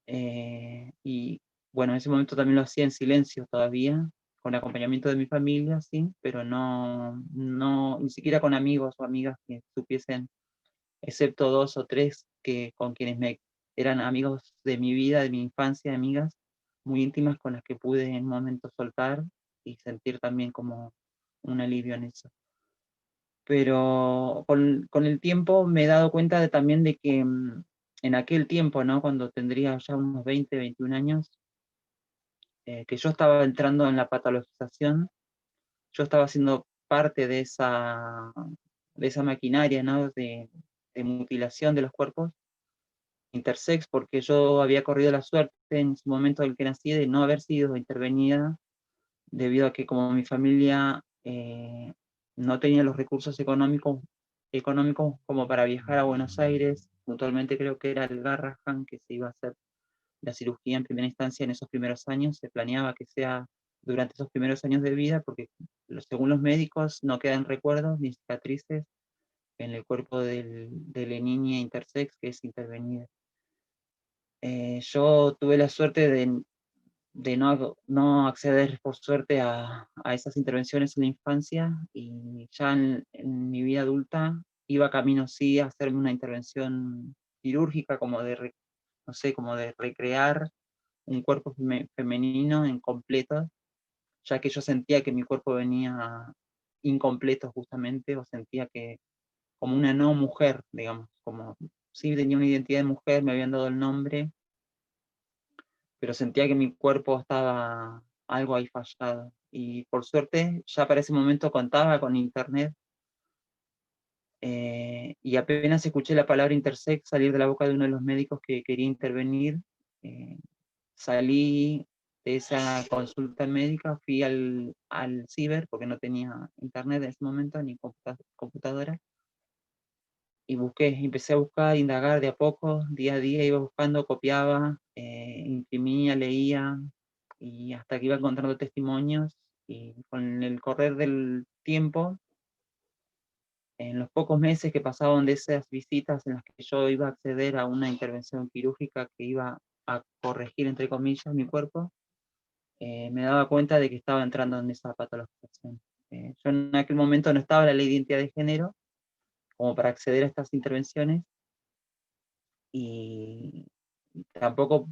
Y bueno, en ese momento también lo hacía en silencio todavía, con acompañamiento de mi familia, sí, pero ni siquiera con amigos o amigas que supiesen, excepto 2 o 3 con quienes eran amigos de mi vida, de mi infancia, amigas muy íntimas con las que pude en un momento soltar y sentir también como un alivio en eso. Pero con el tiempo me he dado cuenta también de que en aquel tiempo, ¿no? Cuando tendría ya unos 20, 21 años, que yo estaba entrando en la patologización, yo estaba siendo parte de esa maquinaria, ¿no? de mutilación de los cuerpos, intersex, porque yo había corrido la suerte en su momento del que nací de no haber sido intervenida, debido a que como mi familia no tenía los recursos económicos como para viajar a Buenos Aires, puntualmente creo que era el Garrahan que se iba a hacer la cirugía en primera instancia en esos primeros años, se planeaba que sea durante esos primeros años de vida, porque según los médicos no quedan recuerdos ni cicatrices en el cuerpo de la niña intersex que es intervenida. Yo tuve la suerte de no acceder por suerte a esas intervenciones en la infancia, y ya en mi vida adulta iba camino sí a hacerme una intervención quirúrgica como no sé, como de recrear un cuerpo femenino en completo, ya que yo sentía que mi cuerpo venía incompleto justamente, o sentía que como una no mujer, digamos, como sí tenía una identidad de mujer, me habían dado el nombre, pero sentía que mi cuerpo estaba algo ahí fallado. Y por suerte, ya para ese momento contaba con internet, y apenas escuché la palabra intersex salir de la boca de uno de los médicos que quería intervenir, salí de esa consulta médica, fui al ciber, porque no tenía internet en ese momento, ni computadora, y empecé a buscar, indagar de a poco, día a día, iba buscando, copiaba, imprimía, leía, y hasta que iba encontrando testimonios, y con el correr del tiempo, en los pocos meses que pasaban de esas visitas en las que yo iba a acceder a una intervención quirúrgica que iba a corregir, entre comillas, mi cuerpo, me daba cuenta de que estaba entrando en esa patologización. Yo en aquel momento no estaba la ley de identidad de género como para acceder a estas intervenciones, y tampoco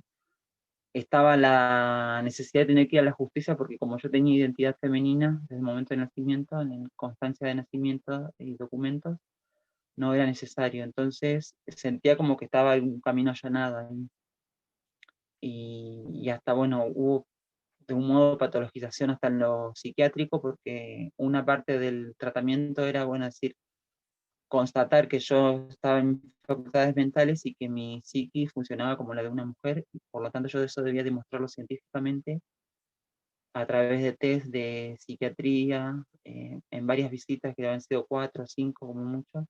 estaba la necesidad de tener que ir a la justicia, porque como yo tenía identidad femenina desde el momento de nacimiento, en constancia de nacimiento y documentos, no era necesario. Entonces sentía como que estaba un camino allanado ahí. Y hasta, bueno, hubo de un modo patologización hasta en lo psiquiátrico, porque una parte del tratamiento era, bueno, decir, constatar que yo estaba en facultades mentales y que mi psiquis funcionaba como la de una mujer, y por lo tanto yo eso debía demostrarlo científicamente a través de test de psiquiatría, en varias visitas que habían sido 4 o 5 como mucho,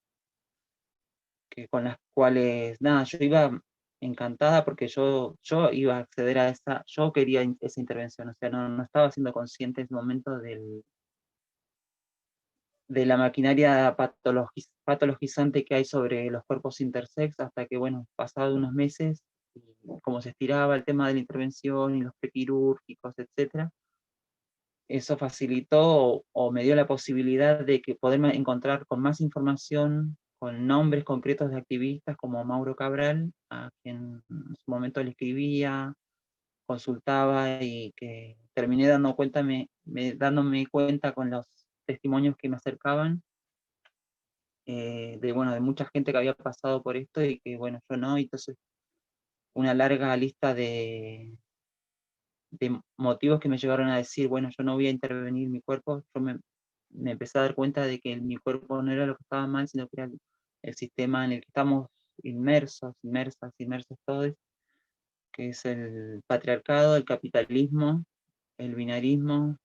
que con las cuales, nada, yo iba encantada porque yo iba a acceder a yo quería esa intervención, o sea, no estaba siendo consciente en ese momento de la maquinaria patologizante que hay sobre los cuerpos intersex, hasta que, bueno, pasado unos meses, como se estiraba el tema de la intervención y los prequirúrgicos, etcétera, eso facilitó o me dio la posibilidad de que poderme encontrar con más información, con nombres concretos de activistas como Mauro Cabral, a quien en su momento le escribía, consultaba, y que terminé dándome cuenta con los testimonios que me acercaban, bueno, de mucha gente que había pasado por esto y que, bueno, yo no, y entonces una larga lista de motivos que me llevaron a decir, bueno, yo no voy a intervenir mi cuerpo. Yo me empecé a dar cuenta de que mi cuerpo no era lo que estaba mal, sino que era el sistema en el que estamos inmersos todos, que es el patriarcado, el capitalismo, el binarismo,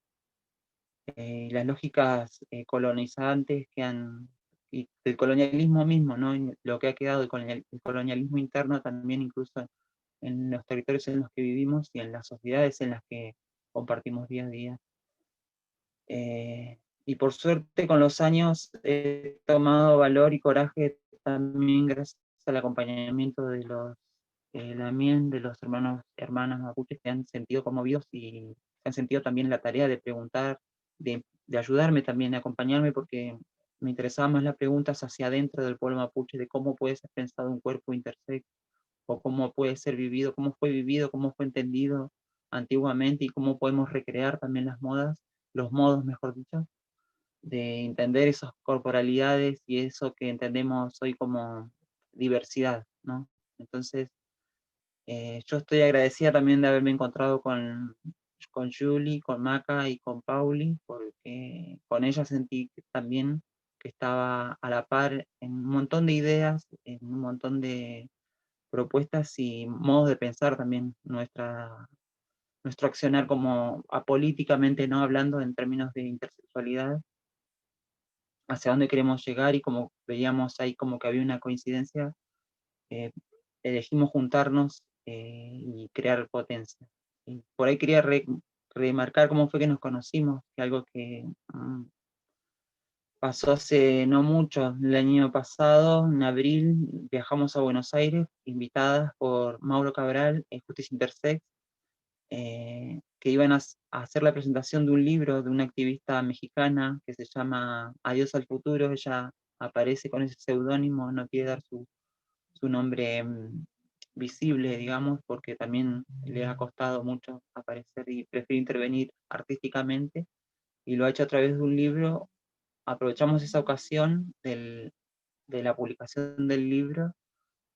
las lógicas colonizantes y del colonialismo mismo, ¿no? Y lo que ha quedado del el colonialismo interno también, incluso en los territorios en los que vivimos y en las sociedades en las que compartimos día a día. Y por suerte con los años he tomado valor y coraje también gracias al acompañamiento de los hermanas mapuches, que han sentido conmovidos y han sentido también la tarea de preguntar, de ayudarme también, de acompañarme, porque me interesaba más las preguntas hacia adentro del pueblo mapuche, de cómo puede ser pensado un cuerpo intersex, o cómo puede ser vivido, cómo fue entendido antiguamente, y cómo podemos recrear también los modos, mejor dicho, de entender esas corporalidades y eso que entendemos hoy como diversidad, ¿no? Entonces, yo estoy agradecida también de haberme encontrado con Julie, con Maca y con Pauli, porque con ella sentí también que estaba a la par en un montón de ideas, en un montón de propuestas y modos de pensar también nuestro accionar como apolíticamente, no hablando en términos de intersexualidad, hacia dónde queremos llegar, y como veíamos ahí como que había una coincidencia, elegimos juntarnos y crear potencia. Y por ahí quería remarcar cómo fue que nos conocimos, que algo que pasó hace no mucho, el año pasado, en abril, viajamos a Buenos Aires, invitadas por Mauro Cabral, Justicia Intersex, que iban a hacer la presentación de un libro de una activista mexicana que se llama Adiós al Futuro. Ella aparece con ese seudónimo, no quiere dar su nombre visible, digamos, porque también le ha costado mucho aparecer y prefiere intervenir artísticamente, y lo ha hecho a través de un libro. Aprovechamos esa ocasión de la publicación del libro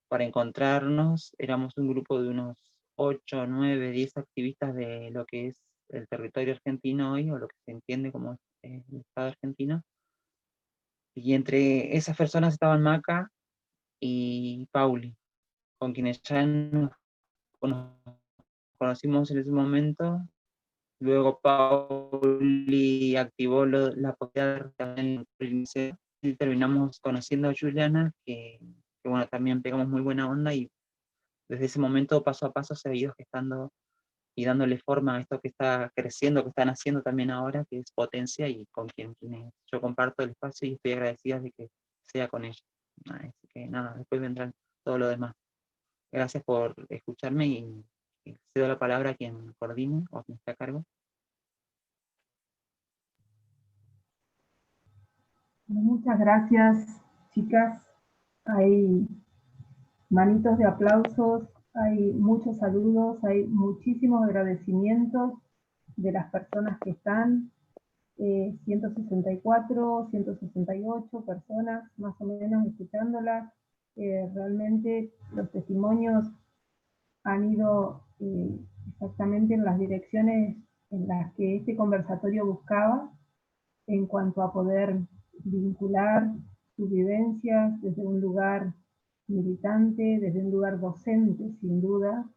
para encontrarnos. Éramos un grupo de unos 8, 9, 10 activistas de lo que es el territorio argentino hoy, o lo que se entiende como el Estado argentino, y entre esas personas estaban Maca y Pauli, con quienes ya nos conocimos en ese momento. Luego Pauli activó la posibilidad también y terminamos conociendo a Juliana, que bueno, también pegamos muy buena onda, y desde ese momento paso a paso se ha ido gestando y dándole forma a esto que está creciendo, que están haciendo también ahora, que es Potencia, y con quienes yo comparto el espacio y estoy agradecida de que sea con ella. Así que nada, después vendrán todo lo demás. Gracias por escucharme, y cedo la palabra a quien coordine o quien esté a cargo. Muchas gracias, chicas. Hay manitos de aplausos, hay muchos saludos, hay muchísimos agradecimientos de las personas que están, 164, 168 personas más o menos escuchándolas. Realmente los testimonios han ido exactamente en las direcciones en las que este conversatorio buscaba, en cuanto a poder vincular sus vivencias desde un lugar militante, desde un lugar docente, sin duda,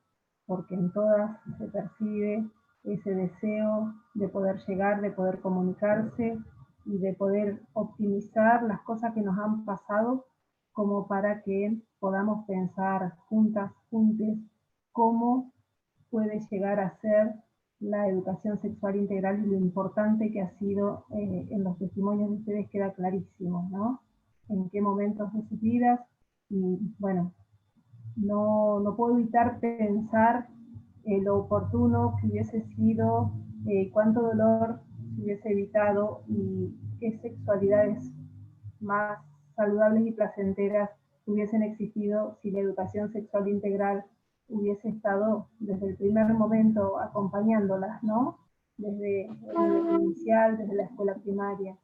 porque en todas se percibe ese deseo de poder llegar, de poder comunicarse y de poder optimizar las cosas que nos han pasado, como para que podamos pensar juntas, juntes, cómo puede llegar a ser la educación sexual integral, y lo importante que ha sido en los testimonios de ustedes queda clarísimo, ¿no? En qué momentos de sus vidas. Y bueno, no puedo evitar pensar lo oportuno que hubiese sido, cuánto dolor se hubiese evitado, y qué sexualidades más saludables y placenteras hubiesen existido si la educación sexual integral hubiese estado desde el primer momento acompañándolas, ¿no? Desde el nivel inicial, desde la escuela primaria.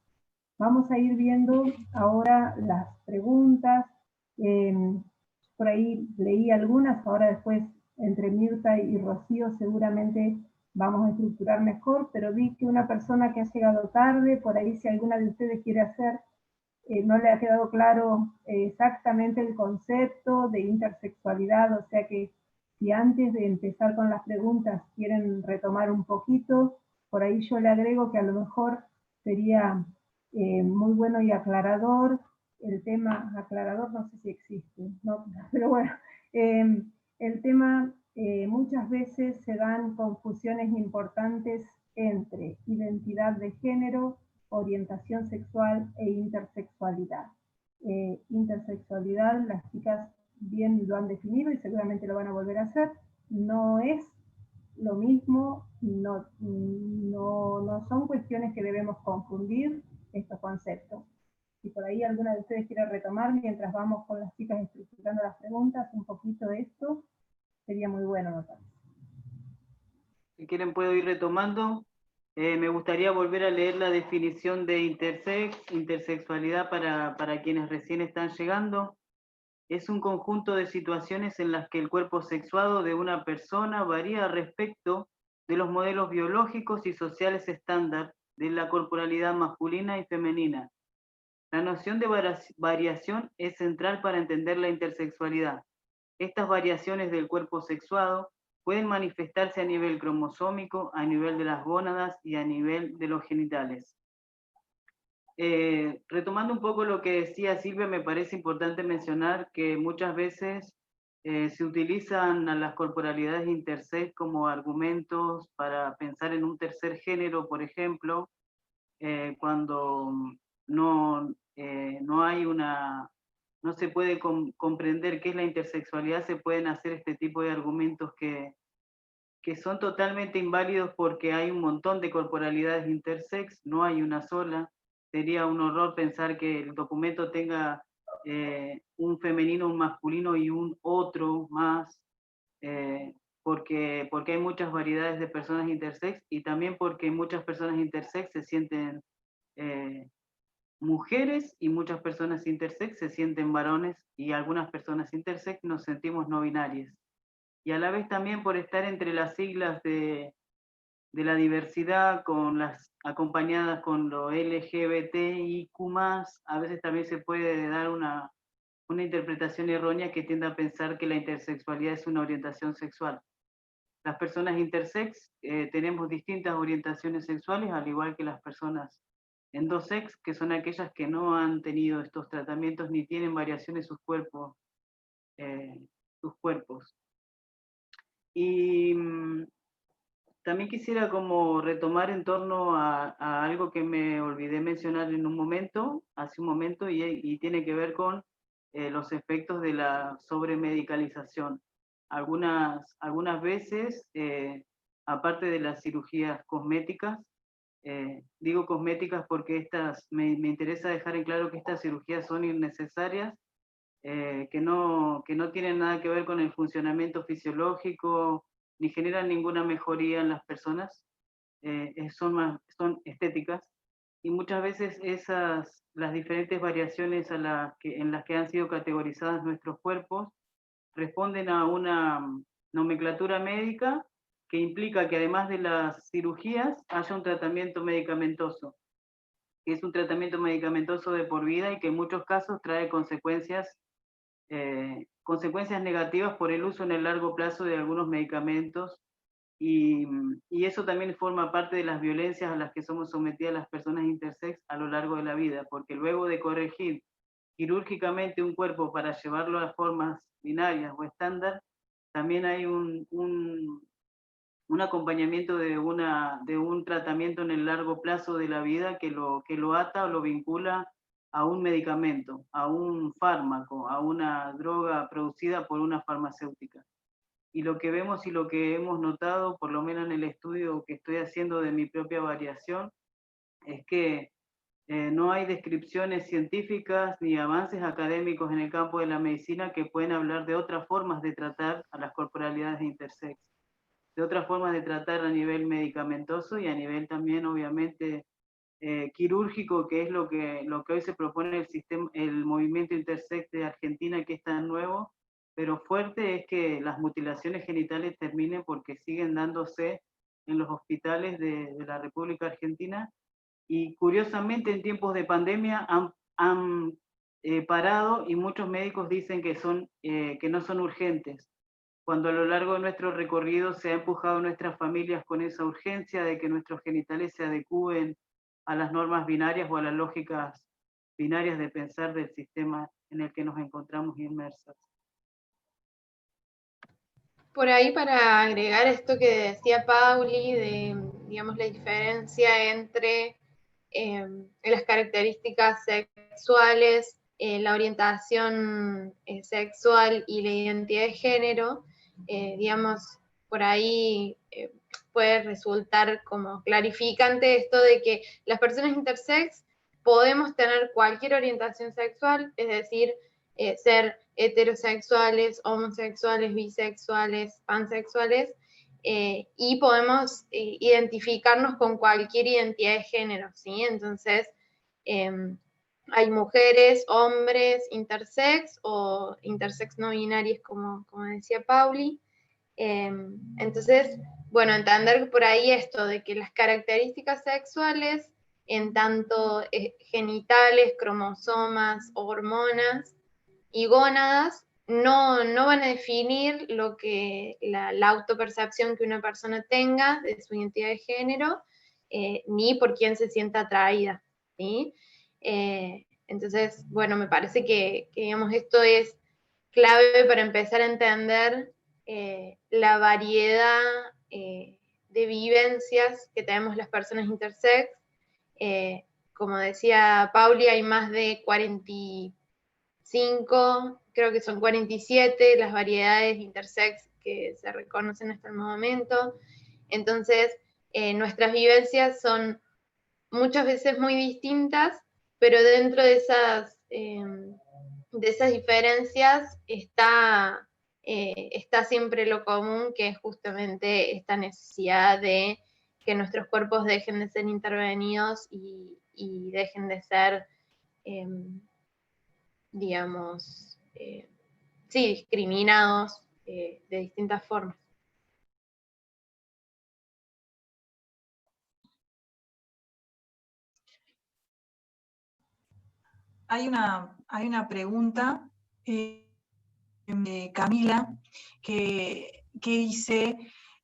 Vamos a ir viendo ahora las preguntas. Por ahí leí algunas, ahora después entre Mirta y Rocío seguramente vamos a estructurar mejor, pero vi que una persona que ha llegado tarde, por ahí si alguna de ustedes quiere hacer, no le ha quedado claro exactamente el concepto de intersexualidad, o sea que si antes de empezar con las preguntas quieren retomar un poquito, por ahí yo le agrego que a lo mejor sería muy bueno y aclarador, el tema, aclarador no sé si existe, ¿no? Pero bueno, el tema, muchas veces se dan confusiones importantes entre identidad de género, orientación sexual e intersexualidad. Intersexualidad, las chicas bien lo han definido y seguramente lo van a volver a hacer, no es lo mismo, no son cuestiones que debemos confundir estos conceptos. Si por ahí alguna de ustedes quiere retomar mientras vamos con las chicas estructurando las preguntas, un poquito de esto, sería muy bueno notar. Si quieren puedo ir retomando. Me gustaría volver a leer la definición de intersexualidad para quienes recién están llegando. Es un conjunto de situaciones en las que el cuerpo sexuado de una persona varía respecto de los modelos biológicos y sociales estándar de la corporalidad masculina y femenina. La noción de variación es central para entender la intersexualidad. estas variaciones del cuerpo sexuado pueden manifestarse a nivel cromosómico, a nivel de las gónadas y a nivel de los genitales. Retomando un poco lo que decía Silvia, me parece importante mencionar que muchas veces se utilizan a las corporalidades intersex como argumentos para pensar en un tercer género, por ejemplo, cuando no hay no se puede comprender qué es la intersexualidad, se pueden hacer este tipo de argumentos que son totalmente inválidos porque hay un montón de corporalidades intersex, no hay una sola. Sería un horror pensar que el documento tenga un femenino, un masculino y un otro más, porque hay muchas variedades de personas intersex y también porque muchas personas intersex se sienten mujeres y muchas personas intersex se sienten varones y algunas personas intersex nos sentimos no binarias. Y a la vez también por estar entre las siglas de la diversidad, acompañadas con lo LGBTIQ+, a veces también se puede dar una interpretación errónea que tiende a pensar que la intersexualidad es una orientación sexual. Las personas intersex tenemos distintas orientaciones sexuales, al igual que las personas endosex, que son aquellas que no han tenido estos tratamientos ni tienen variación en sus cuerpos. Y también quisiera como retomar en torno a algo que me olvidé mencionar hace un momento, y tiene que ver con los efectos de la sobremedicalización. Algunas veces, aparte de las cirugías cosméticas, digo cosméticas porque me interesa dejar en claro que estas cirugías son innecesarias, que no tienen nada que ver con el funcionamiento fisiológico, ni generan ninguna mejoría en las personas, son estéticas, y muchas veces las diferentes variaciones en las que han sido categorizadas nuestros cuerpos responden a una nomenclatura médica que implica que además de las cirugías haya un tratamiento medicamentoso, que es un tratamiento medicamentoso de por vida y que en muchos casos trae consecuencias negativas por el uso en el largo plazo de algunos medicamentos, y eso también forma parte de las violencias a las que somos sometidas las personas intersex a lo largo de la vida, porque luego de corregir quirúrgicamente un cuerpo para llevarlo a formas binarias o estándar, también hay un acompañamiento de un tratamiento en el largo plazo de la vida que lo ata o lo vincula a un medicamento, a un fármaco, a una droga producida por una farmacéutica. Y lo que vemos y lo que hemos notado, por lo menos en el estudio que estoy haciendo de mi propia variación, es que no hay descripciones científicas ni avances académicos en el campo de la medicina que pueden hablar de otras formas de tratar a las corporalidades intersex, de otras formas de tratar a nivel medicamentoso y a nivel también, obviamente, quirúrgico, que es lo que hoy se propone el movimiento intersex de Argentina, que es tan nuevo, pero fuerte, es que las mutilaciones genitales terminen, porque siguen dándose en los hospitales de la República Argentina, y curiosamente en tiempos de pandemia han parado, y muchos médicos dicen que no son urgentes, cuando a lo largo de nuestro recorrido se ha empujado a nuestras familias con esa urgencia de que nuestros genitales se adecúen a las normas binarias o a las lógicas binarias de pensar del sistema en el que nos encontramos inmersas. Por ahí, para agregar esto que decía Pauli, de, digamos, la diferencia entre las características sexuales, la orientación sexual y la identidad de género, digamos, por ahí puede resultar como clarificante esto de que las personas intersex podemos tener cualquier orientación sexual, es decir, ser heterosexuales, homosexuales, bisexuales, pansexuales, y podemos identificarnos con cualquier identidad de género, ¿sí? Entonces, hay mujeres, hombres, intersex o intersex no binarias, como decía Pauli. Entonces, bueno, entender por ahí esto de que las características sexuales, en tanto genitales, cromosomas, hormonas y gónadas, no van a definir lo que la autopercepción que una persona tenga de su identidad de género, ni por quién se sienta atraída, ¿sí? Entonces, bueno, me parece que, digamos, esto es clave para empezar a entender la variedad de vivencias que tenemos las personas intersex. Como decía Pauli, hay más de 45, creo que son 47 las variedades intersex que se reconocen hasta el momento. Entonces, nuestras vivencias son muchas veces muy distintas, pero dentro de esas diferencias está siempre lo común, que es justamente esta necesidad de que nuestros cuerpos dejen de ser intervenidos y dejen de ser, digamos, sí, discriminados de distintas formas. Hay una pregunta de Camila que dice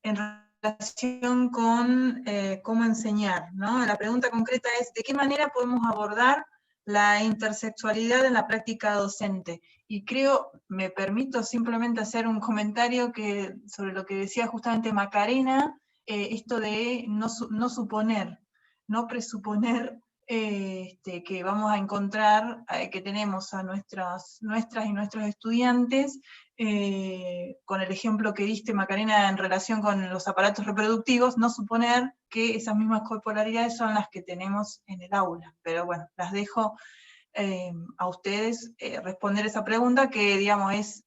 en relación con cómo enseñar, ¿no? La pregunta concreta es, ¿de qué manera podemos abordar la intersexualidad en la práctica docente? Y creo, me permito simplemente hacer un comentario sobre lo que decía justamente Macarena, esto de no suponer, no presuponer que vamos a encontrar, que tenemos a nuestras y nuestros estudiantes, con el ejemplo que diste, Macarena, en relación con los aparatos reproductivos, no suponer que esas mismas corporalidades son las que tenemos en el aula. Pero bueno, las dejo a ustedes responder esa pregunta, que digamos es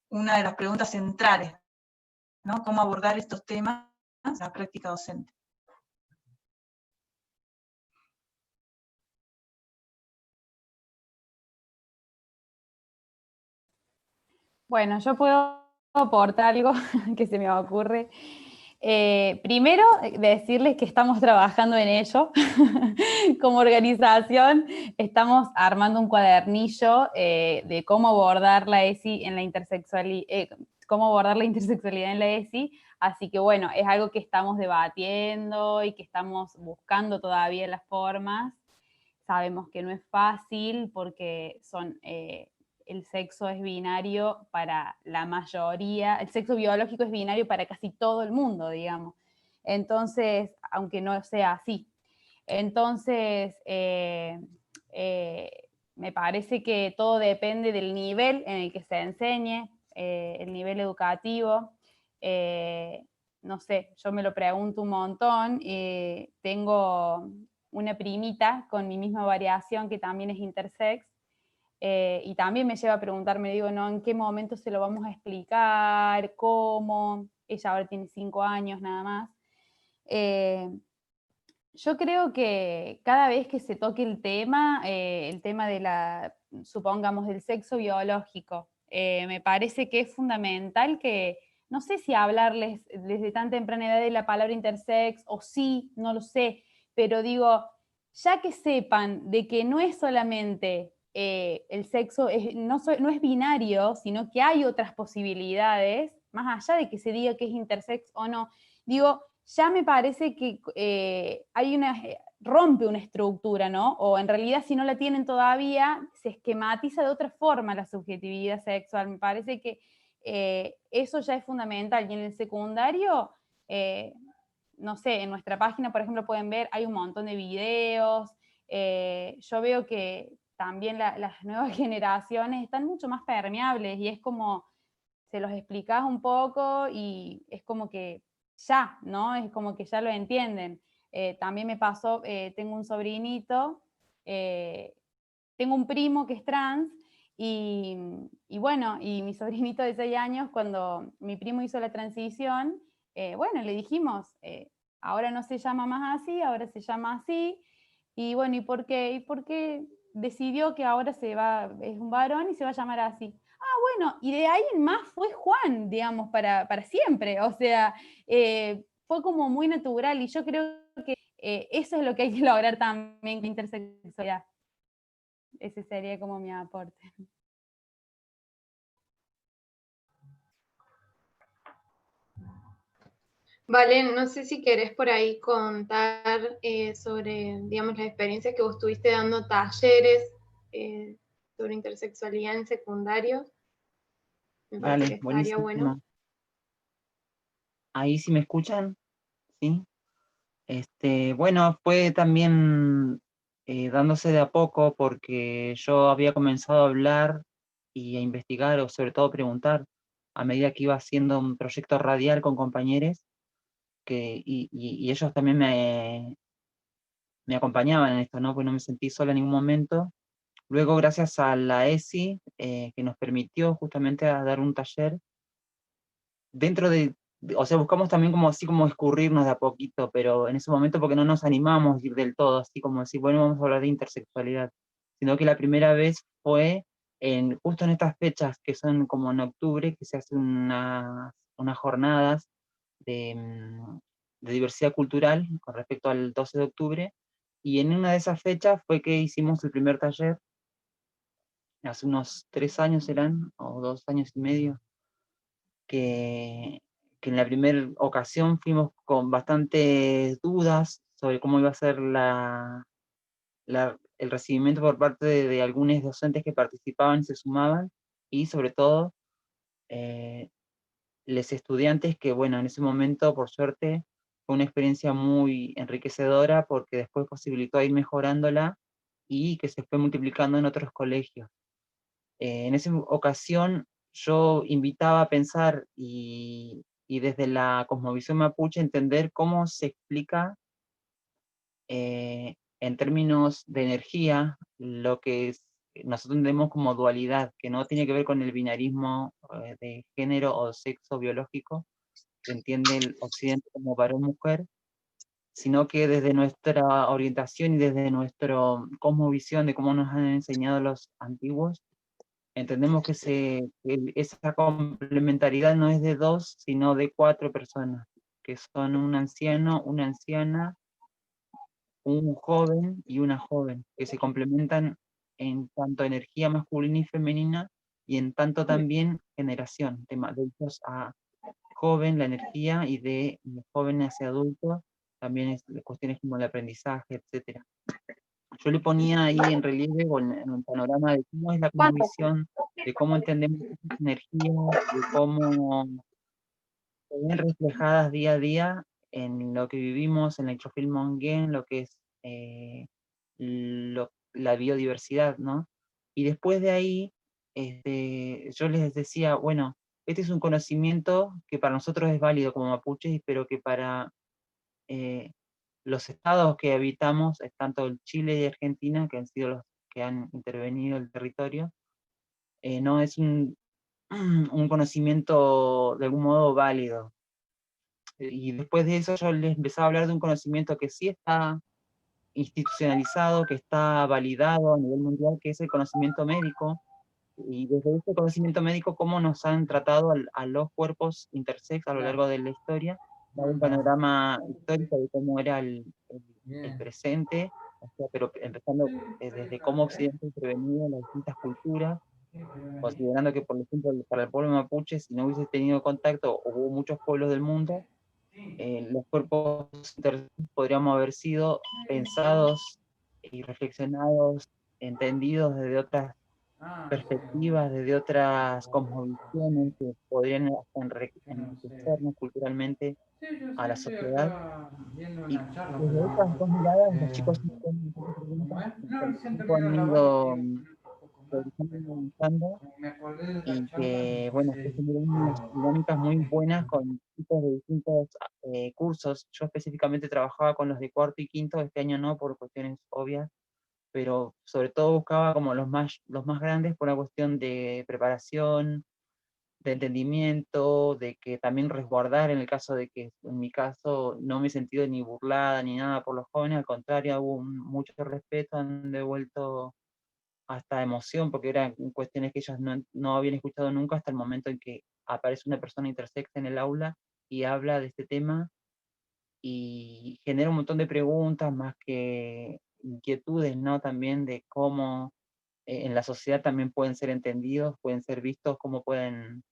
una de las preguntas centrales, ¿no? Cómo abordar estos temas en la práctica docente. Bueno, yo puedo aportar algo que se me ocurre. Primero, decirles que estamos trabajando en ello. Como organización, estamos armando un cuadernillo de cómo abordar la ESI en la cómo abordar la intersexualidad en la ESI. Así que bueno, es algo que estamos debatiendo y que estamos buscando todavía las formas. Sabemos que no es fácil porque el sexo es binario para la mayoría, el sexo biológico es binario para casi todo el mundo, digamos. Entonces, aunque no sea así. Entonces, me parece que todo depende del nivel en el que se enseñe, el nivel educativo. No sé, yo me lo pregunto un montón. Tengo una primita con mi misma variación que también es intersex, y también me lleva a preguntarme, digo, ¿no? ¿En qué momento se lo vamos a explicar? ¿Cómo? Ella ahora tiene 5 años nada más. Yo creo que cada vez que se toque el tema de supongamos, del sexo biológico, me parece que es fundamental que, no sé si hablarles desde tan temprana edad de la palabra intersex, o sí, no lo sé, pero digo, ya que sepan de que no es solamente el sexo, no es binario, sino que hay otras posibilidades, más allá de que se diga que es intersex o no, digo, ya me parece que rompe una estructura, ¿no? O en realidad, si no la tienen todavía, se esquematiza de otra forma la subjetividad sexual. Me parece que eso ya es fundamental. Y en el secundario, no sé, en nuestra página, por ejemplo, pueden ver, hay un montón de videos. Yo veo que también las nuevas generaciones están mucho más permeables, y es como, se los explicás un poco y es como que ya, ¿no? Es como que ya lo entienden. También me pasó, tengo un sobrinito, tengo un primo que es trans, y bueno, y mi sobrinito de 6 años, cuando mi primo hizo la transición, bueno, le dijimos, ahora no se llama más así, ahora se llama así, y bueno, ¿y por qué? ¿Y por qué decidió que ahora es un varón y se va a llamar así? Bueno, y de ahí en más fue Juan, digamos, para siempre. O sea, fue como muy natural, y yo creo que eso es lo que hay que lograr también con intersexualidad. Ese sería como mi aporte. Vale, no sé si querés por ahí contar sobre, digamos, las experiencias que vos tuviste dando talleres sobre intersexualidad en secundario. Me parece que Vale, estaría bueno. buenísimo. Ahí sí me escuchan, ¿sí? Bueno, fue también dándose de a poco porque yo había comenzado a hablar y a investigar, o sobre todo preguntar, a medida que iba haciendo un proyecto radial con compañeros, y ellos también me acompañaban en esto, ¿no? Pues no me sentí sola en ningún momento. Luego, gracias a la ESI, que nos permitió justamente a dar un taller, dentro o sea, buscamos también como así como escurrirnos de a poquito, pero en ese momento porque no nos animamos a ir del todo, así como decir, bueno, vamos a hablar de intersexualidad, sino que la primera vez fue justo en estas fechas que son como en octubre, que se hacen unas jornadas de diversidad cultural con respecto al 12 de octubre, y en una de esas fechas fue que hicimos el primer taller, hace unos 3 años eran, o 2 años y medio, que, que en la primera ocasión fuimos con bastantes dudas sobre cómo iba a ser el recibimiento por parte de algunos docentes que participaban y se sumaban, y sobre todo los estudiantes que, bueno, en ese momento, por suerte, fue una experiencia muy enriquecedora porque después posibilitó ir mejorándola y que se fue multiplicando en otros colegios. En esa ocasión yo invitaba a pensar y desde la cosmovisión mapuche entender cómo se explica en términos de energía lo que nosotros entendemos como dualidad, que no tiene que ver con el binarismo de género o sexo biológico, que entiende el occidente como varón-mujer, sino que desde nuestra orientación y desde nuestra cosmovisión de cómo nos han enseñado los antiguos, entendemos que esa complementariedad no es de 2, sino de 4 personas, que son un anciano, una anciana, un joven y una joven, que se complementan en tanto energía masculina y femenina, y en tanto también generación, de hijos a joven, la energía, y de joven hacia adulto, también es cuestiones como el aprendizaje, etcétera. Yo le ponía ahí en relieve o en un panorama de cómo es la ¿Cuánto? cosmovisión, de cómo entendemos estas energías, de cómo se ven reflejadas día a día en lo que vivimos en la Ixofil Monguén, lo que es la biodiversidad, ¿no? Y después de ahí, yo les decía, bueno, este es un conocimiento que para nosotros es válido como mapuches, pero que para los estados que habitamos, tanto el Chile y Argentina, que han sido los que han intervenido el territorio, no es un conocimiento de algún modo válido. Y después de eso yo les empezaba a hablar de un conocimiento que sí está institucionalizado, que está validado a nivel mundial, que es el conocimiento médico, y desde ese conocimiento médico cómo nos han tratado a los cuerpos intersex a lo largo de la historia, da un panorama histórico de cómo era el presente, o sea, pero empezando desde cómo Occidente ha intervenido en las distintas culturas, considerando que, por ejemplo, para el pueblo mapuche, si no hubiese tenido contacto, o hubo muchos pueblos del mundo, los cuerpos intersex podríamos haber sido pensados y reflexionados, entendidos desde otras perspectivas, desde otras cosmovisiones que podrían hasta enriquecernos culturalmente a la sociedad. Y desde esas dos miradas, los chicos se hacen un poco preguntas que con el tiempo han ido avanzando, y que, bueno, se generan unas dinámicas muy buenas con chicos de distintos cursos. Yo específicamente trabajaba con los de cuarto y quinto, este año no, por cuestiones obvias, pero sobre todo buscaba como los más grandes por una cuestión de preparación, de entendimiento, de que también resguardar en el caso de que, en mi caso, no me he sentido ni burlada ni nada por los jóvenes, al contrario, hubo mucho respeto, han devuelto hasta emoción, porque eran cuestiones que ellos no habían escuchado nunca hasta el momento en que aparece una persona intersex en el aula y habla de este tema, y genera un montón de preguntas más que inquietudes, ¿no? También de cómo en la sociedad también pueden ser entendidos, pueden ser vistos, cómo pueden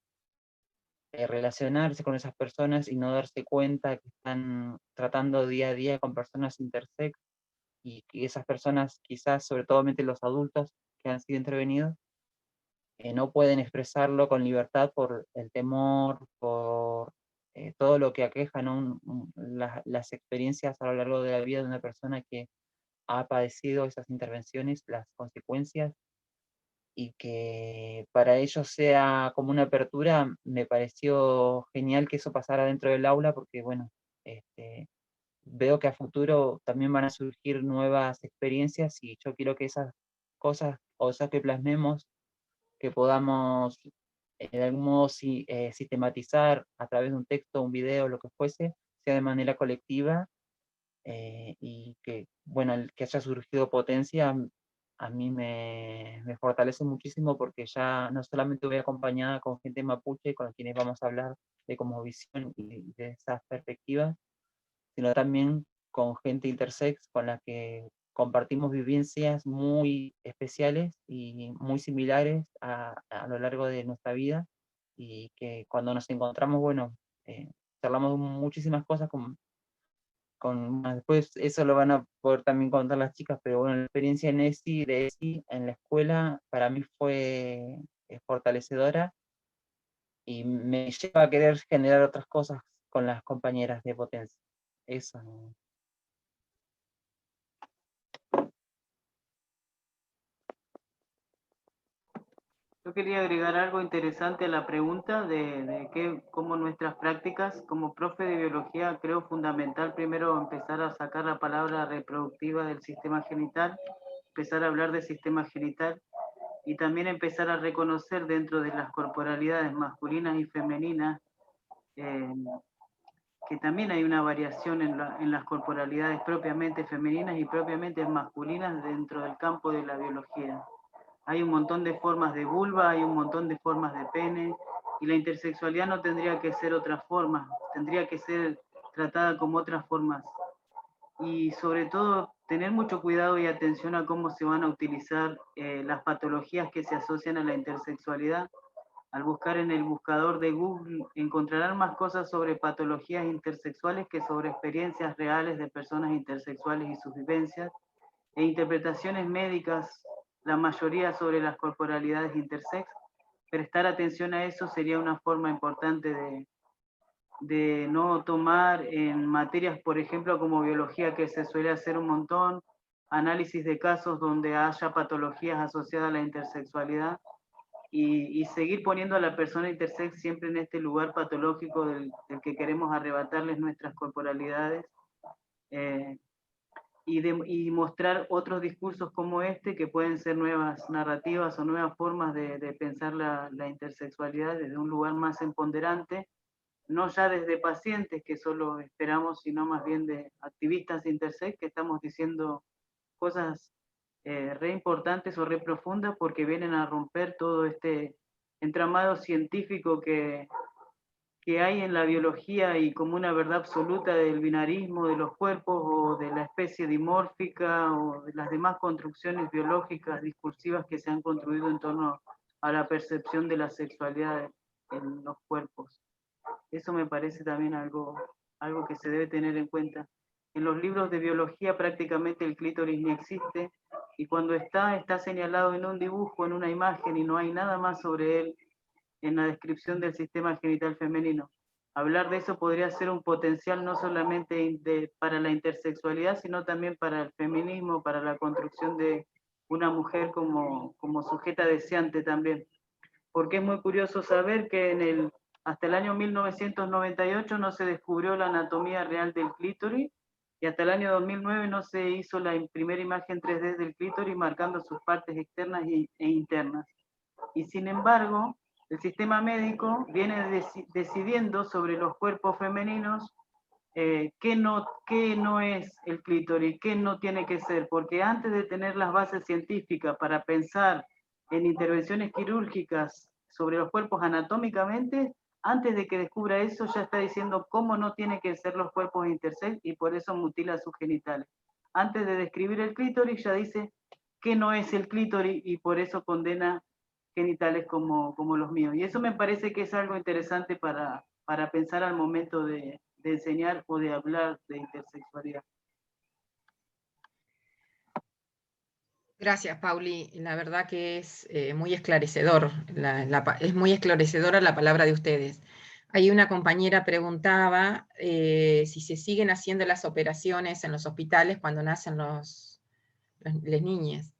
relacionarse con esas personas y no darse cuenta que están tratando día a día con personas intersex, y que esas personas, quizás, sobre todo los adultos que han sido intervenidos, no pueden expresarlo con libertad por el temor, por todo lo que aqueja, ¿no? Las experiencias a lo largo de la vida de una persona que ha padecido esas intervenciones, las consecuencias, y que para ellos sea como una apertura. Me pareció genial que eso pasara dentro del aula, porque bueno, veo que a futuro también van a surgir nuevas experiencias, y yo quiero que esas cosas, o esas que plasmemos, que podamos de algún modo sistematizar a través de un texto, un video, lo que fuese, sea de manera colectiva, y que, bueno, el que haya surgido Potencia a mí me fortalece muchísimo, porque ya no solamente voy acompañada con gente mapuche con quienes vamos a hablar de cosmovisión y de esas perspectivas, sino también con gente intersex con la que compartimos vivencias muy especiales y muy similares a lo largo de nuestra vida, y que cuando nos encontramos, bueno, charlamos muchísimas cosas después eso lo van a poder también contar las chicas, pero bueno, la experiencia de ESI en la escuela para mí fue fortalecedora, y me lleva a querer generar otras cosas con las compañeras de Potencia. Eso. Yo quería agregar algo interesante a la pregunta cómo nuestras prácticas, como profe de biología, creo fundamental primero empezar a sacar la palabra reproductiva del sistema genital, empezar a hablar del sistema genital, y también empezar a reconocer dentro de las corporalidades masculinas y femeninas que también hay una variación en las corporalidades propiamente femeninas y propiamente masculinas dentro del campo de la biología. Hay un montón de formas de vulva, hay un montón de formas de pene, y la intersexualidad no tendría que ser otra forma, tendría que ser tratada como otras formas. Y sobre todo, tener mucho cuidado y atención a cómo se van a utilizar las patologías que se asocian a la intersexualidad. Al buscar en el buscador de Google encontrarán más cosas sobre patologías intersexuales que sobre experiencias reales de personas intersexuales y sus vivencias, e interpretaciones médicas, la mayoría sobre las corporalidades intersex. Prestar atención a eso sería una forma importante de no tomar en materias, por ejemplo, como biología, que se suele hacer un montón, análisis de casos donde haya patologías asociadas a la intersexualidad, y seguir poniendo a la persona intersex siempre en este lugar patológico del que queremos arrebatarles nuestras corporalidades, y mostrar otros discursos como este, que pueden ser nuevas narrativas o nuevas formas de pensar la intersexualidad desde un lugar más empoderante, no ya desde pacientes que solo esperamos, sino más bien de activistas intersex que estamos diciendo cosas re importantes o re profundas, porque vienen a romper todo este entramado científico que hay en la biología, y como una verdad absoluta del binarismo de los cuerpos o de la especie dimórfica o de las demás construcciones biológicas discursivas que se han construido en torno a la percepción de la sexualidad en los cuerpos. Eso me parece también algo que se debe tener en cuenta. En los libros de biología prácticamente el clítoris ni existe, y cuando está señalado en un dibujo, en una imagen, y no hay nada más sobre él en la descripción del sistema genital femenino. Hablar de eso podría ser un potencial no solamente para la intersexualidad, sino también para el feminismo, para la construcción de una mujer como sujeta deseante también. Porque es muy curioso saber que hasta el año 1998 no se descubrió la anatomía real del clítoris, y hasta el año 2009 no se hizo la primera imagen 3D del clítoris marcando sus partes externas e internas. Y sin embargo, el sistema médico viene decidiendo sobre los cuerpos femeninos qué no es el clítoris, qué no tiene que ser, porque antes de tener las bases científicas para pensar en intervenciones quirúrgicas sobre los cuerpos anatómicamente, antes de que descubra eso ya está diciendo cómo no tienen que ser los cuerpos intersex, y por eso mutila sus genitales. Antes de describir el clítoris ya dice qué no es el clítoris, y por eso condena genitales como los míos. Y eso me parece que es algo interesante para pensar al momento de enseñar o de hablar de intersexualidad. Gracias, Pauli. La verdad que es muy esclarecedor, es muy esclarecedora la palabra de ustedes. Ahí una compañera preguntaba si se siguen haciendo las operaciones en los hospitales cuando nacen las niñas.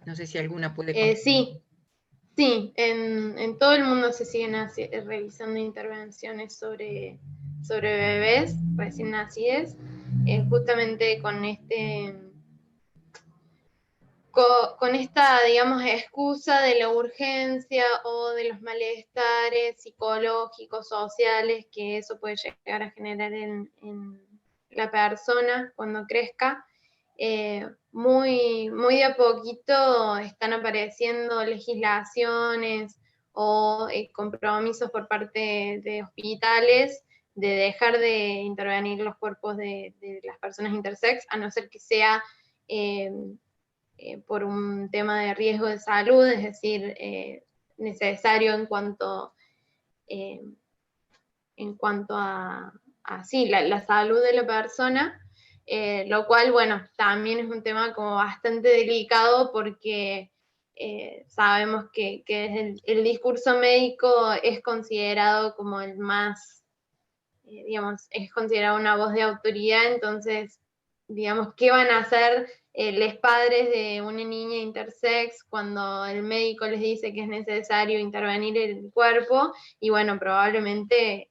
No sé si alguna puede contestar. Sí, en todo el mundo se siguen realizando intervenciones sobre bebés recién nacidos, justamente con esta, digamos, excusa de la urgencia o de los malestares psicológicos, sociales, que eso puede llegar a generar en la persona cuando crezca. Muy de a poquito están apareciendo legislaciones o compromisos por parte de hospitales de dejar de intervenir los cuerpos de las personas intersex, a no ser que sea por un tema de riesgo de salud, es decir, necesario en cuanto a sí, la salud de la persona, lo cual, bueno, también es un tema como bastante delicado porque sabemos que el discurso médico es considerado como el más, digamos, es considerado una voz de autoridad, entonces, digamos, ¿qué van a hacer los padres de una niña intersex cuando el médico les dice que es necesario intervenir el cuerpo? Y bueno, probablemente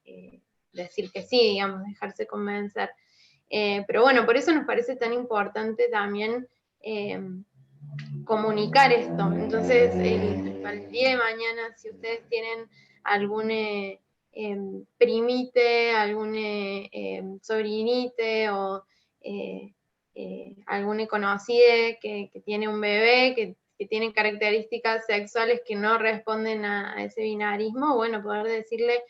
decir que sí, digamos, dejarse convencer. Pero bueno, por eso nos parece tan importante también comunicar esto. Entonces, para el día de mañana, si ustedes tienen algún primite, algún sobrinite o algún conocido que tiene un bebé, que tiene características sexuales que no responden a ese binarismo, bueno, poder decirle,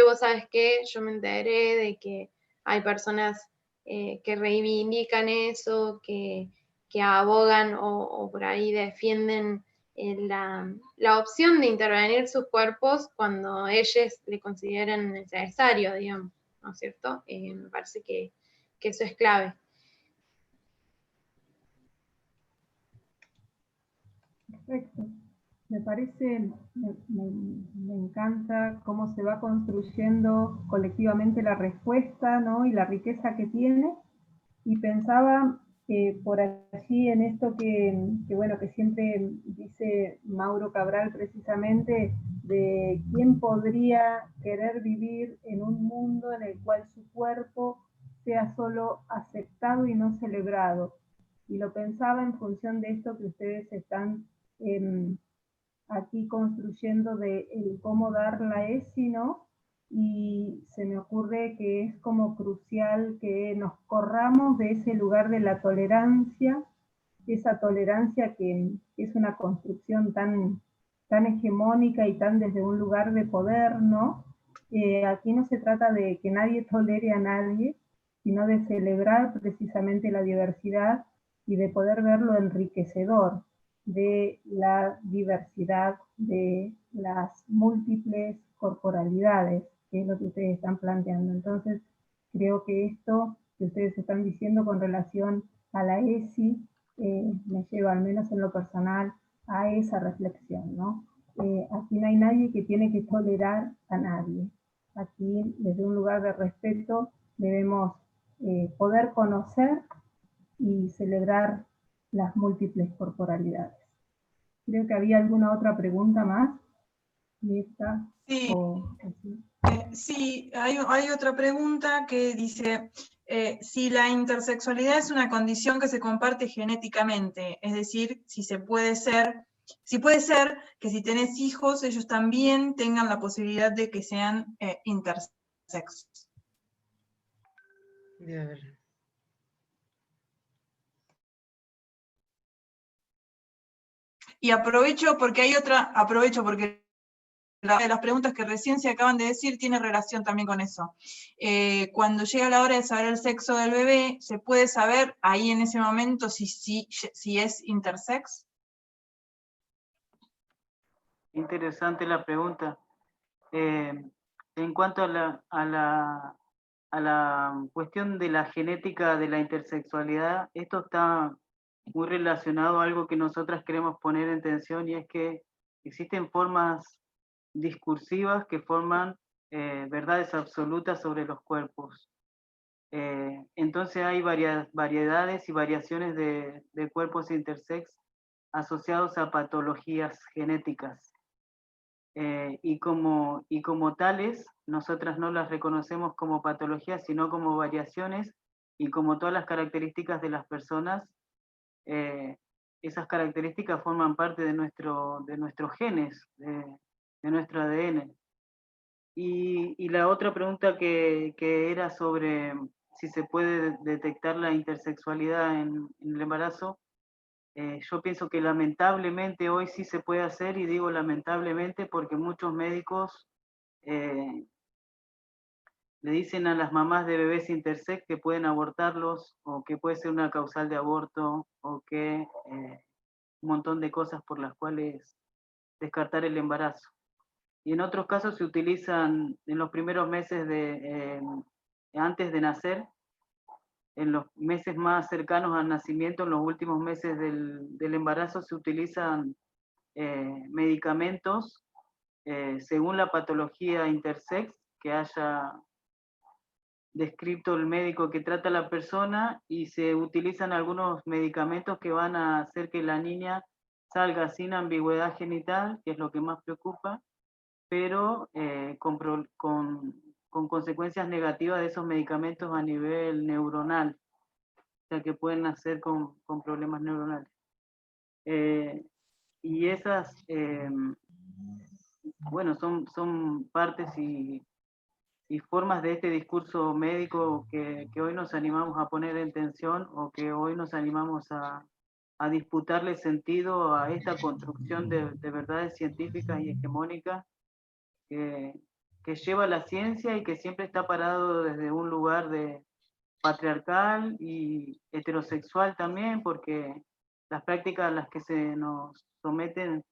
vos sabes qué, yo me enteré de que hay personas que reivindican eso, que abogan o por ahí defienden la opción de intervenir sus cuerpos cuando ellos le consideran necesario, digamos, ¿no es cierto? Me parece que eso es clave. Perfecto. Me parece, me encanta cómo se va construyendo colectivamente la respuesta, ¿no? Y la riqueza que tiene. Y pensaba por allí en esto bueno, que siempre dice Mauro Cabral precisamente, de quién podría querer vivir en un mundo en el cual su cuerpo sea solo aceptado y no celebrado. Y lo pensaba en función de esto que ustedes están aquí construyendo de el cómo dar la ESI, ¿no? Y se me ocurre que es como crucial que nos corramos de ese lugar de la tolerancia, esa tolerancia que es una construcción tan hegemónica y tan desde un lugar de poder, ¿no? Aquí no se trata de que nadie tolere a nadie, sino de celebrar precisamente la diversidad y de poder ver lo enriquecedor de la diversidad, de las múltiples corporalidades, que es lo que ustedes están planteando. Entonces, creo que esto que ustedes están diciendo con relación a la ESI me lleva, al menos en lo personal, a esa reflexión, ¿no? Aquí no hay nadie que tiene que tolerar a nadie. Aquí, desde un lugar de respeto, debemos poder conocer y celebrar las múltiples corporalidades. Creo que había alguna otra pregunta más. ¿Esta? Sí, sí, hay otra pregunta que dice, si la intersexualidad es una condición que se comparte genéticamente, es decir, si puede ser que si tenés hijos, ellos también tengan la posibilidad de que sean intersexos. Y aprovecho porque las preguntas que recién se acaban de decir tiene relación también con eso. Cuando llega la hora de saber el sexo del bebé, ¿se puede saber ahí en ese momento si es intersex? Interesante la pregunta. En cuanto a la cuestión de la genética de la intersexualidad, esto está muy relacionado a algo que nosotras queremos poner en tensión, y es que existen formas discursivas que forman verdades absolutas sobre los cuerpos. Entonces hay variedades y variaciones de cuerpos intersex asociados a patologías genéticas. Y como tales, nosotras no las reconocemos como patologías, sino como variaciones, y como todas las características de las personas, esas características forman parte de nuestros genes, de nuestro ADN. Y la otra pregunta que era sobre si se puede detectar la intersexualidad en el embarazo, yo pienso que lamentablemente hoy sí se puede hacer, y digo lamentablemente porque muchos médicos le dicen a las mamás de bebés intersex que pueden abortarlos, o que puede ser una causal de aborto, o que un montón de cosas por las cuales descartar el embarazo. Y en otros casos se utilizan en los primeros meses antes de nacer, en los meses más cercanos al nacimiento, en los últimos meses del embarazo, se utilizan medicamentos según la patología intersex que haya descrito el médico que trata a la persona, y se utilizan algunos medicamentos que van a hacer que la niña salga sin ambigüedad genital, que es lo que más preocupa, pero con consecuencias negativas de esos medicamentos a nivel neuronal, o sea que pueden nacer con problemas neuronales. Y esas, bueno, son partes y formas de este discurso médico que hoy nos animamos a poner en tensión, o que hoy nos animamos a disputarle sentido a esta construcción de verdades científicas y hegemónicas que lleva la ciencia, y que siempre está parado desde un lugar de patriarcal y heterosexual también, porque las prácticas a las que se nos someten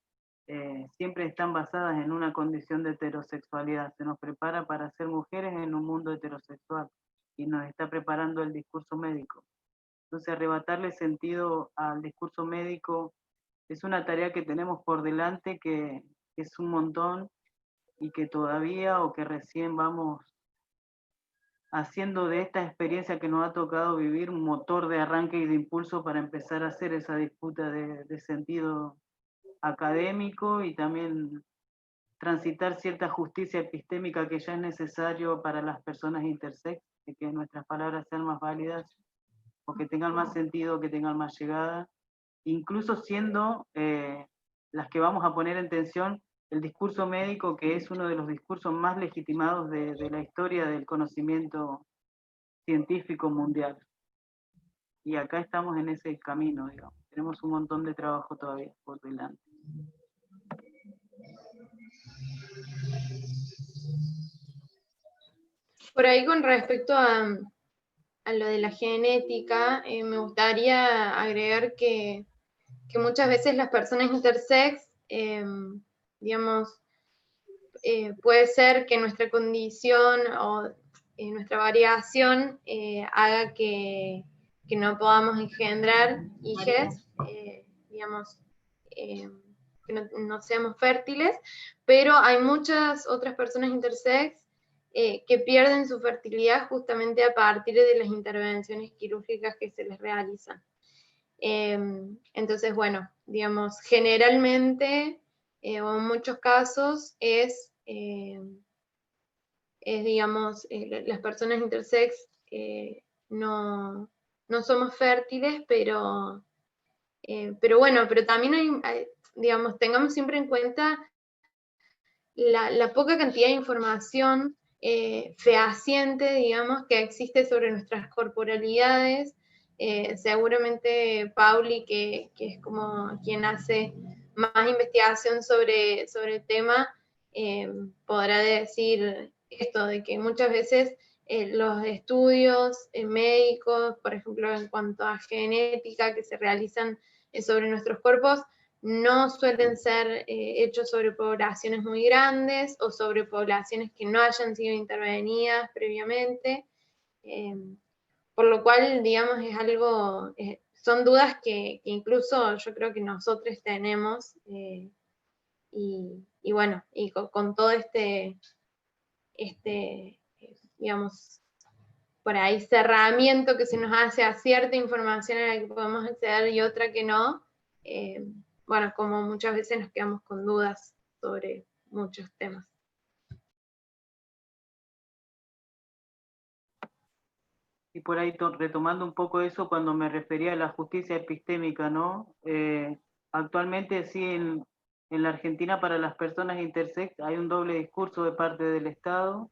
siempre están basadas en una condición de heterosexualidad. Se nos prepara para ser mujeres en un mundo heterosexual, y nos está preparando el discurso médico. Entonces, arrebatarle sentido al discurso médico es una tarea que tenemos por delante, que es un montón, y que todavía, o que recién vamos haciendo de esta experiencia que nos ha tocado vivir un motor de arranque y de impulso para empezar a hacer esa disputa de sentido académico, y también transitar cierta justicia epistémica que ya es necesario para las personas intersex, de que nuestras palabras sean más válidas, o que tengan más sentido, que tengan más llegada, incluso siendo las que vamos a poner en tensión el discurso médico, que es uno de los discursos más legitimados de la historia del conocimiento científico mundial. Y acá estamos en ese camino, digamos. Tenemos un montón de trabajo todavía por delante. Por ahí, con respecto a lo de la genética, me gustaría agregar que muchas veces las personas intersex, digamos, puede ser que nuestra condición o nuestra variación haga que no podamos engendrar hijos, digamos, que no seamos fértiles, pero hay muchas otras personas intersex que pierden su fertilidad justamente a partir de las intervenciones quirúrgicas que se les realizan. Entonces, bueno, digamos, generalmente, o en muchos casos, digamos, las personas intersex no somos fértiles, pero bueno, pero también hay, digamos, tengamos siempre en cuenta la poca cantidad de información fehaciente, digamos, que existe sobre nuestras corporalidades. Seguramente Pauli, que es como quien hace más investigación sobre el tema, podrá decir esto, de que muchas veces los estudios médicos, por ejemplo, en cuanto a genética que se realizan sobre nuestros cuerpos, no suelen ser hechos sobre poblaciones muy grandes o sobre poblaciones que no hayan sido intervenidas previamente, por lo cual, digamos, es algo, son dudas que incluso yo creo que nosotros tenemos, y bueno, y con todo digamos, por ahí cerramiento que se nos hace a cierta información a la que podemos acceder y otra que no, bueno, como muchas veces nos quedamos con dudas sobre muchos temas. Y por ahí retomando un poco eso, cuando me refería a la justicia epistémica, ¿no? Actualmente sí, en la Argentina para las personas intersex hay un doble discurso de parte del Estado.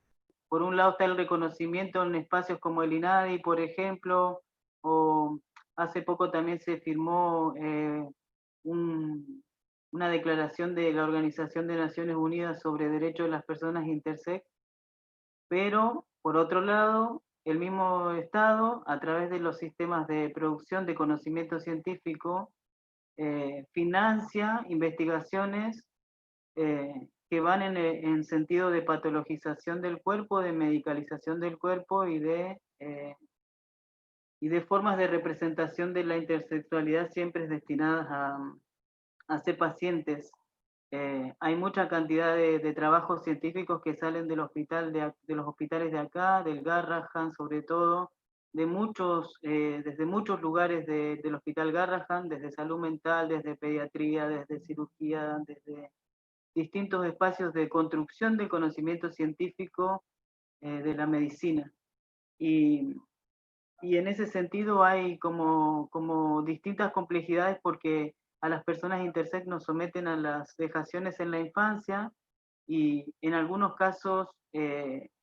Por un lado está el reconocimiento en espacios como el INADI, por ejemplo, o hace poco también se firmó una declaración de la Organización de Naciones Unidas sobre derechos de las personas intersex, pero por otro lado, el mismo Estado, a través de los sistemas de producción de conocimiento científico, financia investigaciones que van en sentido de patologización del cuerpo, de medicalización del cuerpo y de formas de representación de la intersexualidad siempre destinadas a ser pacientes. Hay mucha cantidad de trabajos científicos que salen del hospital de los hospitales de acá, del Garrahan sobre todo, desde muchos lugares del Hospital Garrahan, desde salud mental, desde pediatría, desde cirugía, desde distintos espacios de construcción del conocimiento científico de la medicina. Y en ese sentido hay como distintas complejidades porque a las personas intersex nos someten a las vejaciones en la infancia y en algunos casos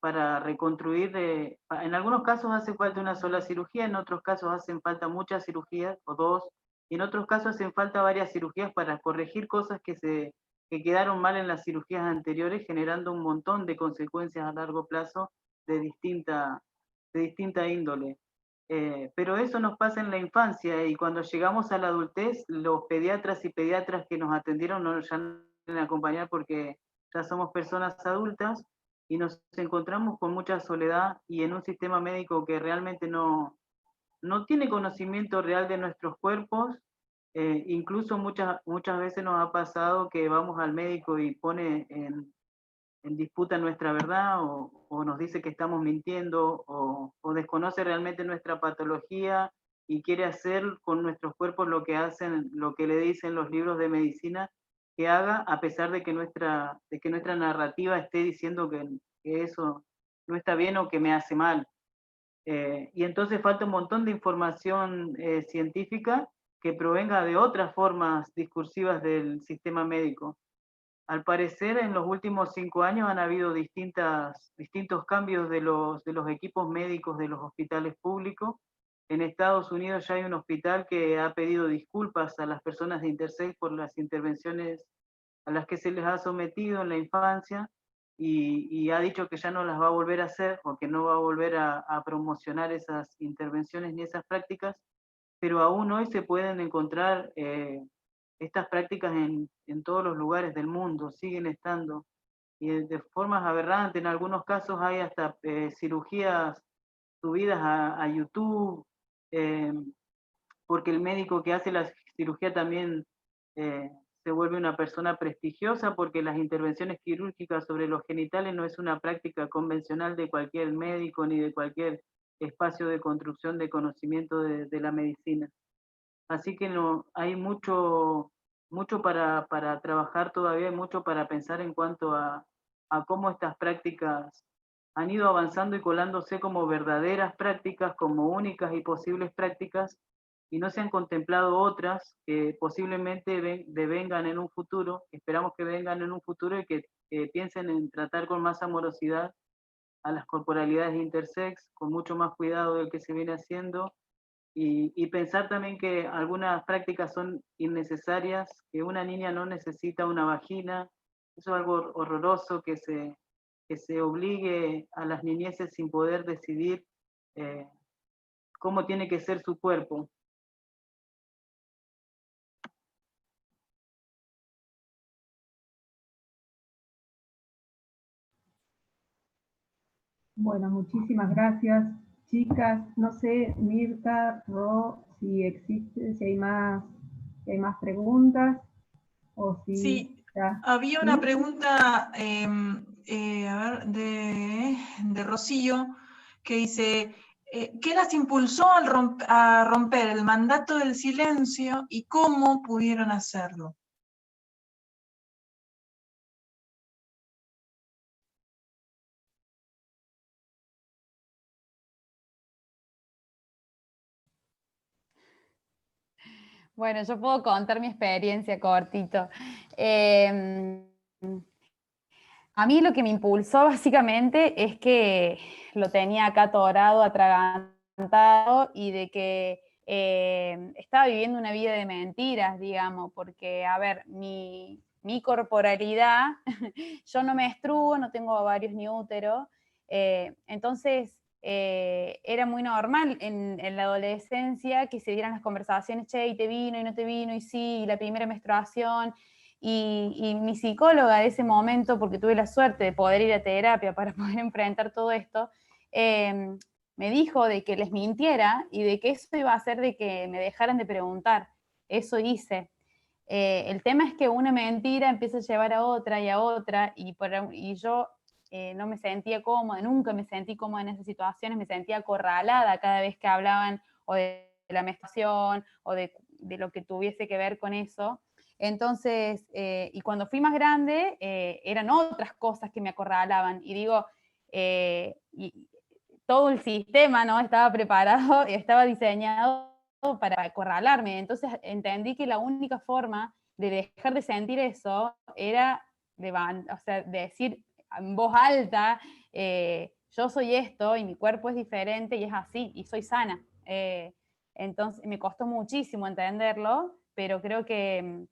para reconstruir, en algunos casos hace falta una sola cirugía, en otros casos hacen falta muchas cirugías o dos, y en otros casos hacen falta varias cirugías para corregir cosas que quedaron mal en las cirugías anteriores, generando un montón de consecuencias a largo plazo de distinta índole. Pero eso nos pasa en la infancia y cuando llegamos a la adultez, los pediatras y pediatras que nos atendieron no nos pueden acompañar porque ya somos personas adultas y nos encontramos con mucha soledad y en un sistema médico que realmente no tiene conocimiento real de nuestros cuerpos. Incluso muchas veces nos ha pasado que vamos al médico y pone en disputa nuestra verdad o nos dice que estamos mintiendo o desconoce realmente nuestra patología y quiere hacer con nuestros cuerpos lo que le dicen los libros de medicina que haga, a pesar de que nuestra narrativa esté diciendo que eso no está bien o que me hace mal. Y entonces falta un montón de información científica que provenga de otras formas discursivas del sistema médico. Al parecer, en los últimos 5 años han habido distintos cambios de los equipos médicos de los hospitales públicos. En Estados Unidos ya hay un hospital que ha pedido disculpas a las personas de intersex por las intervenciones a las que se les ha sometido en la infancia y ha dicho que ya no las va a volver a hacer o que no va a volver a promocionar esas intervenciones ni esas prácticas, pero aún hoy se pueden encontrar estas prácticas en todos los lugares del mundo, siguen estando, y de formas aberrantes. En algunos casos hay hasta cirugías subidas a YouTube, porque el médico que hace la cirugía también se vuelve una persona prestigiosa, porque las intervenciones quirúrgicas sobre los genitales no es una práctica convencional de cualquier médico ni de cualquier espacio de construcción de conocimiento de la medicina. Así que no, hay mucho para trabajar todavía, hay mucho para pensar en cuanto a cómo estas prácticas han ido avanzando y colándose como verdaderas prácticas, como únicas y posibles prácticas, y no se han contemplado otras que posiblemente vengan en un futuro, esperamos que vengan en un futuro y que piensen en tratar con más amorosidad a las corporalidades intersex, con mucho más cuidado del que se viene haciendo, y pensar también que algunas prácticas son innecesarias, que una niña no necesita una vagina, Eso es algo horroroso, que se obligue a las niñeces sin poder decidir cómo tiene que ser su cuerpo. Bueno, muchísimas gracias, chicas. No sé, Mirta, Ro, si hay más preguntas o si Sí, ya. había ¿Sí? una pregunta a ver, de Rocío, que dice, ¿qué las impulsó a romper el mandato del silencio y cómo pudieron hacerlo? Bueno, yo puedo contar mi experiencia cortito. A mí lo que me impulsó básicamente es que lo tenía acá atorado, atragantado, y de que estaba viviendo una vida de mentiras, digamos, porque, a ver, mi corporalidad, yo no menstruo, no tengo ovarios ni útero, entonces era muy normal en la adolescencia que se dieran las conversaciones, che, y te vino, y no te vino, y sí, y la primera menstruación. Y mi psicóloga de ese momento, porque tuve la suerte de poder ir a terapia para poder enfrentar todo esto, me dijo de que les mintiera y de que eso iba a hacer de que me dejaran de preguntar. Eso hice. El tema es que una mentira empieza a llevar a otra, y yo no me sentía cómoda, nunca me sentí cómoda en esas situaciones, me sentía acorralada cada vez que hablaban o de la menstruación o de lo que tuviese que ver con eso. Entonces, y cuando fui más grande, eran otras cosas que me acorralaban. Y digo, y todo el sistema, ¿no?, estaba preparado, estaba diseñado para acorralarme. Entonces entendí que la única forma de dejar de sentir eso era de decir en voz alta, yo soy esto y mi cuerpo es diferente y es así, y soy sana. Entonces me costó muchísimo entenderlo, pero creo que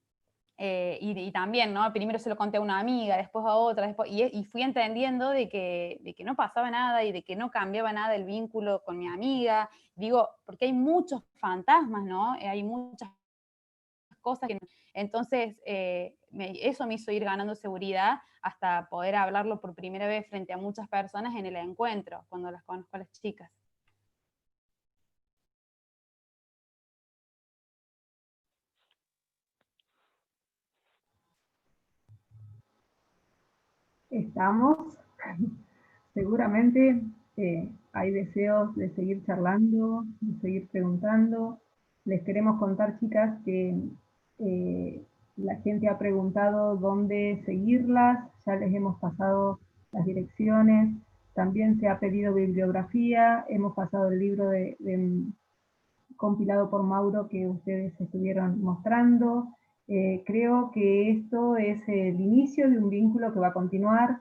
y también, ¿no? Primero se lo conté a una amiga, después a otra, y fui entendiendo de que no pasaba nada y de que no cambiaba nada el vínculo con mi amiga. Digo, porque hay muchos fantasmas, ¿no? Hay muchas cosas que... Entonces, eso me hizo ir ganando seguridad hasta poder hablarlo por primera vez frente a muchas personas en el encuentro, cuando las conozco a las chicas. Estamos. Seguramente hay deseos de seguir charlando, de seguir preguntando. Les queremos contar, chicas, que la gente ha preguntado dónde seguirlas, ya les hemos pasado las direcciones, también se ha pedido bibliografía, hemos pasado el libro compilado por Mauro que ustedes estuvieron mostrando. Creo que esto es el inicio de un vínculo que va a continuar,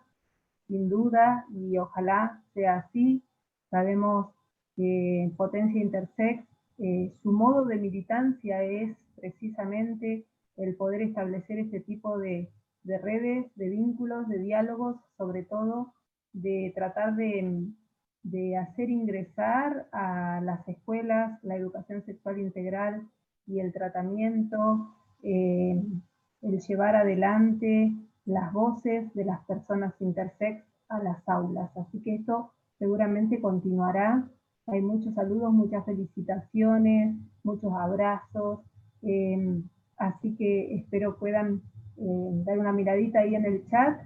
sin duda, y ojalá sea así. Sabemos que Potencia Intersex, su modo de militancia es precisamente el poder establecer este tipo de redes, de vínculos, de diálogos, sobre todo de tratar de hacer ingresar a las escuelas la educación sexual integral y el tratamiento, el llevar adelante las voces de las personas intersex a las aulas. Así que esto seguramente continuará. Hay muchos saludos, muchas felicitaciones, muchos abrazos. Así que espero puedan dar una miradita ahí en el chat.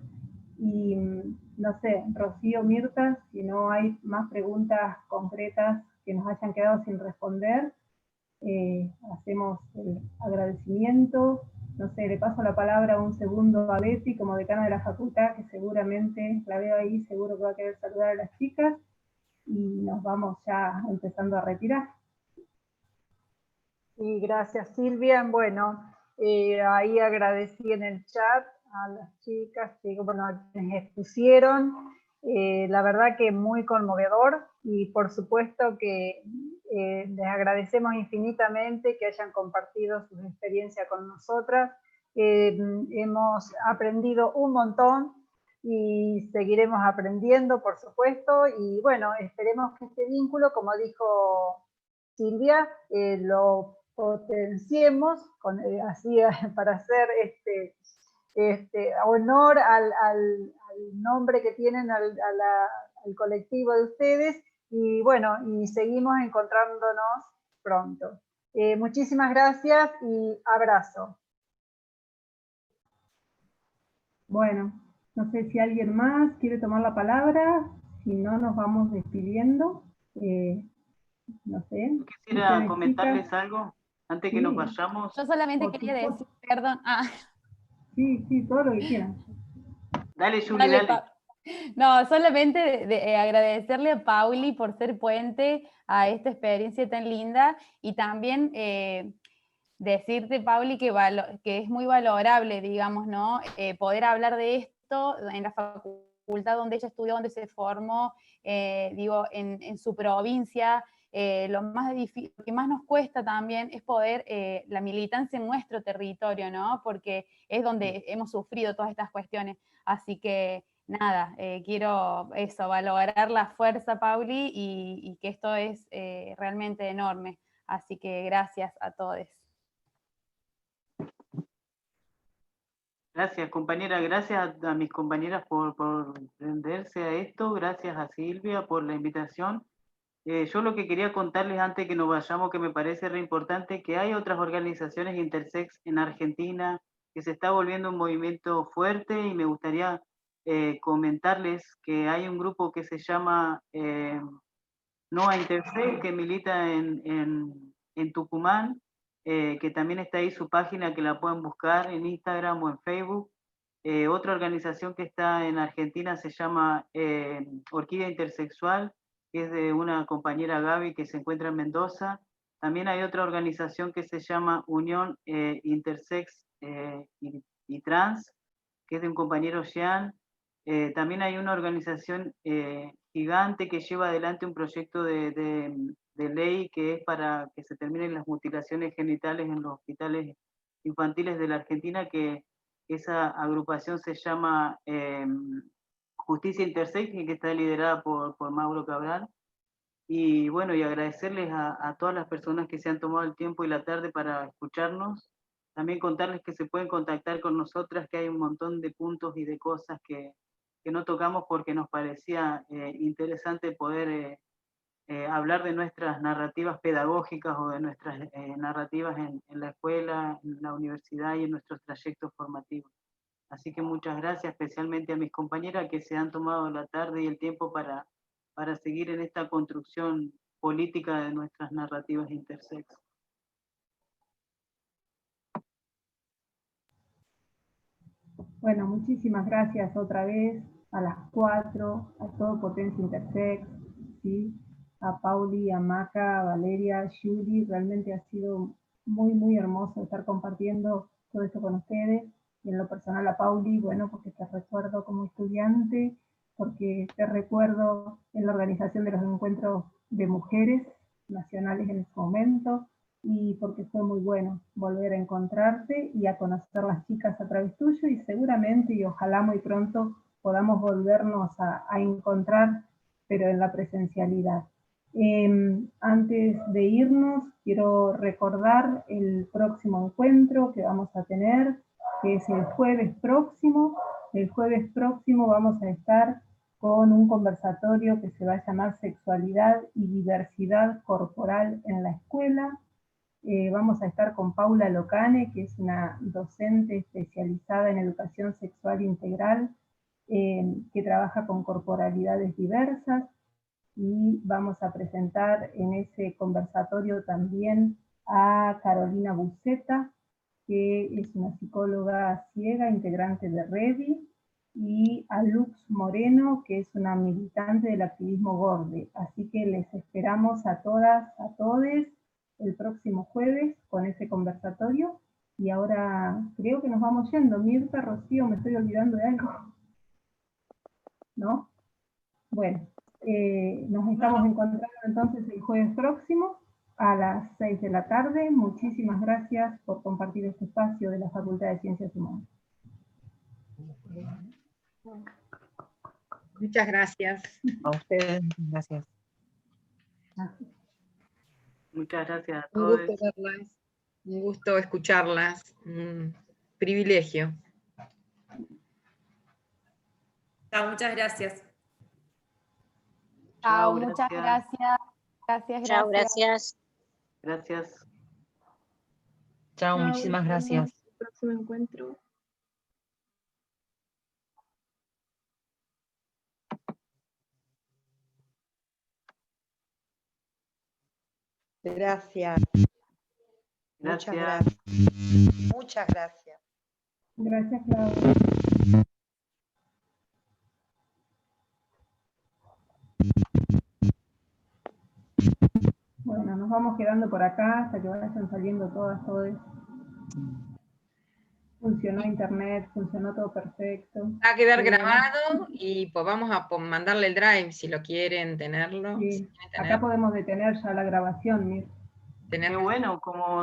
Y no sé, Rocío, Mirta, si no hay más preguntas concretas que nos hayan quedado sin responder, hacemos el agradecimiento. No sé, le paso la palabra un segundo a Betty como decana de la facultad, que seguramente la veo ahí, seguro que va a querer saludar a las chicas, y nos vamos ya empezando a retirar. Sí, gracias Silvia. Bueno, ahí agradecí en el chat a las chicas, bueno, a quienes expusieron. La verdad que muy conmovedor, y por supuesto que les agradecemos infinitamente que hayan compartido sus experiencias con nosotras. Hemos aprendido un montón y seguiremos aprendiendo, por supuesto, y bueno, esperemos que este vínculo, como dijo Silvia, lo potenciemos así para hacer honor al nombre que tienen, al colectivo de ustedes, y bueno, y seguimos encontrándonos pronto. Muchísimas gracias y abrazo. Bueno, no sé si alguien más quiere tomar la palabra, si no nos vamos despidiendo. No sé. Yo quisiera ¿Ustedes, comentarles chicas? algo antes que Sí. nos vayamos. Yo solamente Por quería supuesto. decir, perdón. Sí, todo lo que quieran. Dale, Juli, dale. No, solamente agradecerle a Pauli por ser puente a esta experiencia tan linda, y también decirte, Pauli, que es muy valorable, digamos, ¿no? Poder hablar de esto en la facultad donde ella estudió, donde se formó, digo, en su provincia. Lo que más nos cuesta también es poder, la militancia en nuestro territorio, ¿no? Porque es donde hemos sufrido todas estas cuestiones. Así que, nada, quiero eso, valorar la fuerza, Pauli, y que esto es realmente enorme. Así que gracias a todos. Gracias, compañera. Gracias a mis compañeras por prenderse a esto. Gracias a Silvia por la invitación. Yo lo que quería contarles antes que nos vayamos, que me parece re importante, que hay otras organizaciones intersex en Argentina, que se está volviendo un movimiento fuerte, y me gustaría comentarles que hay un grupo que se llama Noa Intersex, que milita en Tucumán, que también está ahí su página, que la pueden buscar en Instagram o en Facebook. Otra organización que está en Argentina se llama Orquídea Intersexual, que es de una compañera Gaby que se encuentra en Mendoza. También hay otra organización que se llama Unión Intersex y Trans, que es de un compañero Jean. También hay una organización gigante que lleva adelante un proyecto de ley que es para que se terminen las mutilaciones genitales en los hospitales infantiles de la Argentina, que esa agrupación se llama Justicia Intersex, que está liderada por Mauro Cabral. Y bueno, y agradecerles a todas las personas que se han tomado el tiempo y la tarde para escucharnos. También contarles que se pueden contactar con nosotras, que hay un montón de puntos y de cosas que no tocamos porque nos parecía interesante poder hablar de nuestras narrativas pedagógicas o de nuestras narrativas en la escuela, en la universidad y en nuestros trayectos formativos. Así que muchas gracias, especialmente a mis compañeras que se han tomado la tarde y el tiempo para seguir en esta construcción política de nuestras narrativas intersex. Bueno, muchísimas gracias otra vez a las 4, a todo Potencia Intersex, ¿sí? A Pauli, a Maca, a Valeria, a Judy. Realmente ha sido muy hermoso estar compartiendo todo esto con ustedes. Y en lo personal a Pauli, bueno, porque te recuerdo como estudiante, porque te recuerdo en la organización de los encuentros de mujeres nacionales en ese momento, y porque fue muy bueno volver a encontrarte y a conocer las chicas a través tuyo, y seguramente y ojalá muy pronto podamos volvernos a encontrar, pero en la presencialidad. Antes de irnos, quiero recordar el próximo encuentro que vamos a tener, que es el jueves próximo. El jueves próximo vamos a estar con un conversatorio que se va a llamar Sexualidad y Diversidad Corporal en la Escuela. Vamos a estar con Paula Locane, que es una docente especializada en educación sexual integral, que trabaja con corporalidades diversas, y vamos a presentar en ese conversatorio también a Carolina Buceta, que es una psicóloga ciega, integrante de REVI, y a Lux Moreno, que es una militante del activismo GORDE. Así que les esperamos a todas, a todes, el próximo jueves con ese conversatorio. Y ahora creo que nos vamos yendo. Mirta, Rocío, ¿me estoy olvidando de algo? ¿No? Bueno, nos estamos encontrando entonces el jueves próximo. a las 6 de la tarde. Muchísimas gracias por compartir este espacio de la Facultad de Ciencias Humanas. Muchas gracias. A ustedes, gracias. Muchas gracias a Un todos. gusto verlas, un gusto escucharlas, un privilegio. Chao, muchas gracias. Chao, Chao, muchas gracias. gracias. Gracias, Chao, gracias. gracias. Gracias. Chao, Chao, muchísimas nos vemos gracias. en el próximo encuentro. Gracias. Muchas Gracias. gracias. Muchas gracias. Gracias, Claudia. Bueno, nos vamos quedando por acá hasta que vayan saliendo todas. Funcionó internet, funcionó todo perfecto. Va a quedar Bueno, grabado y pues vamos a mandarle el drive si lo quieren tenerlo. sí, Si quieren acá podemos detener ya la grabación, Mir. Qué bueno, como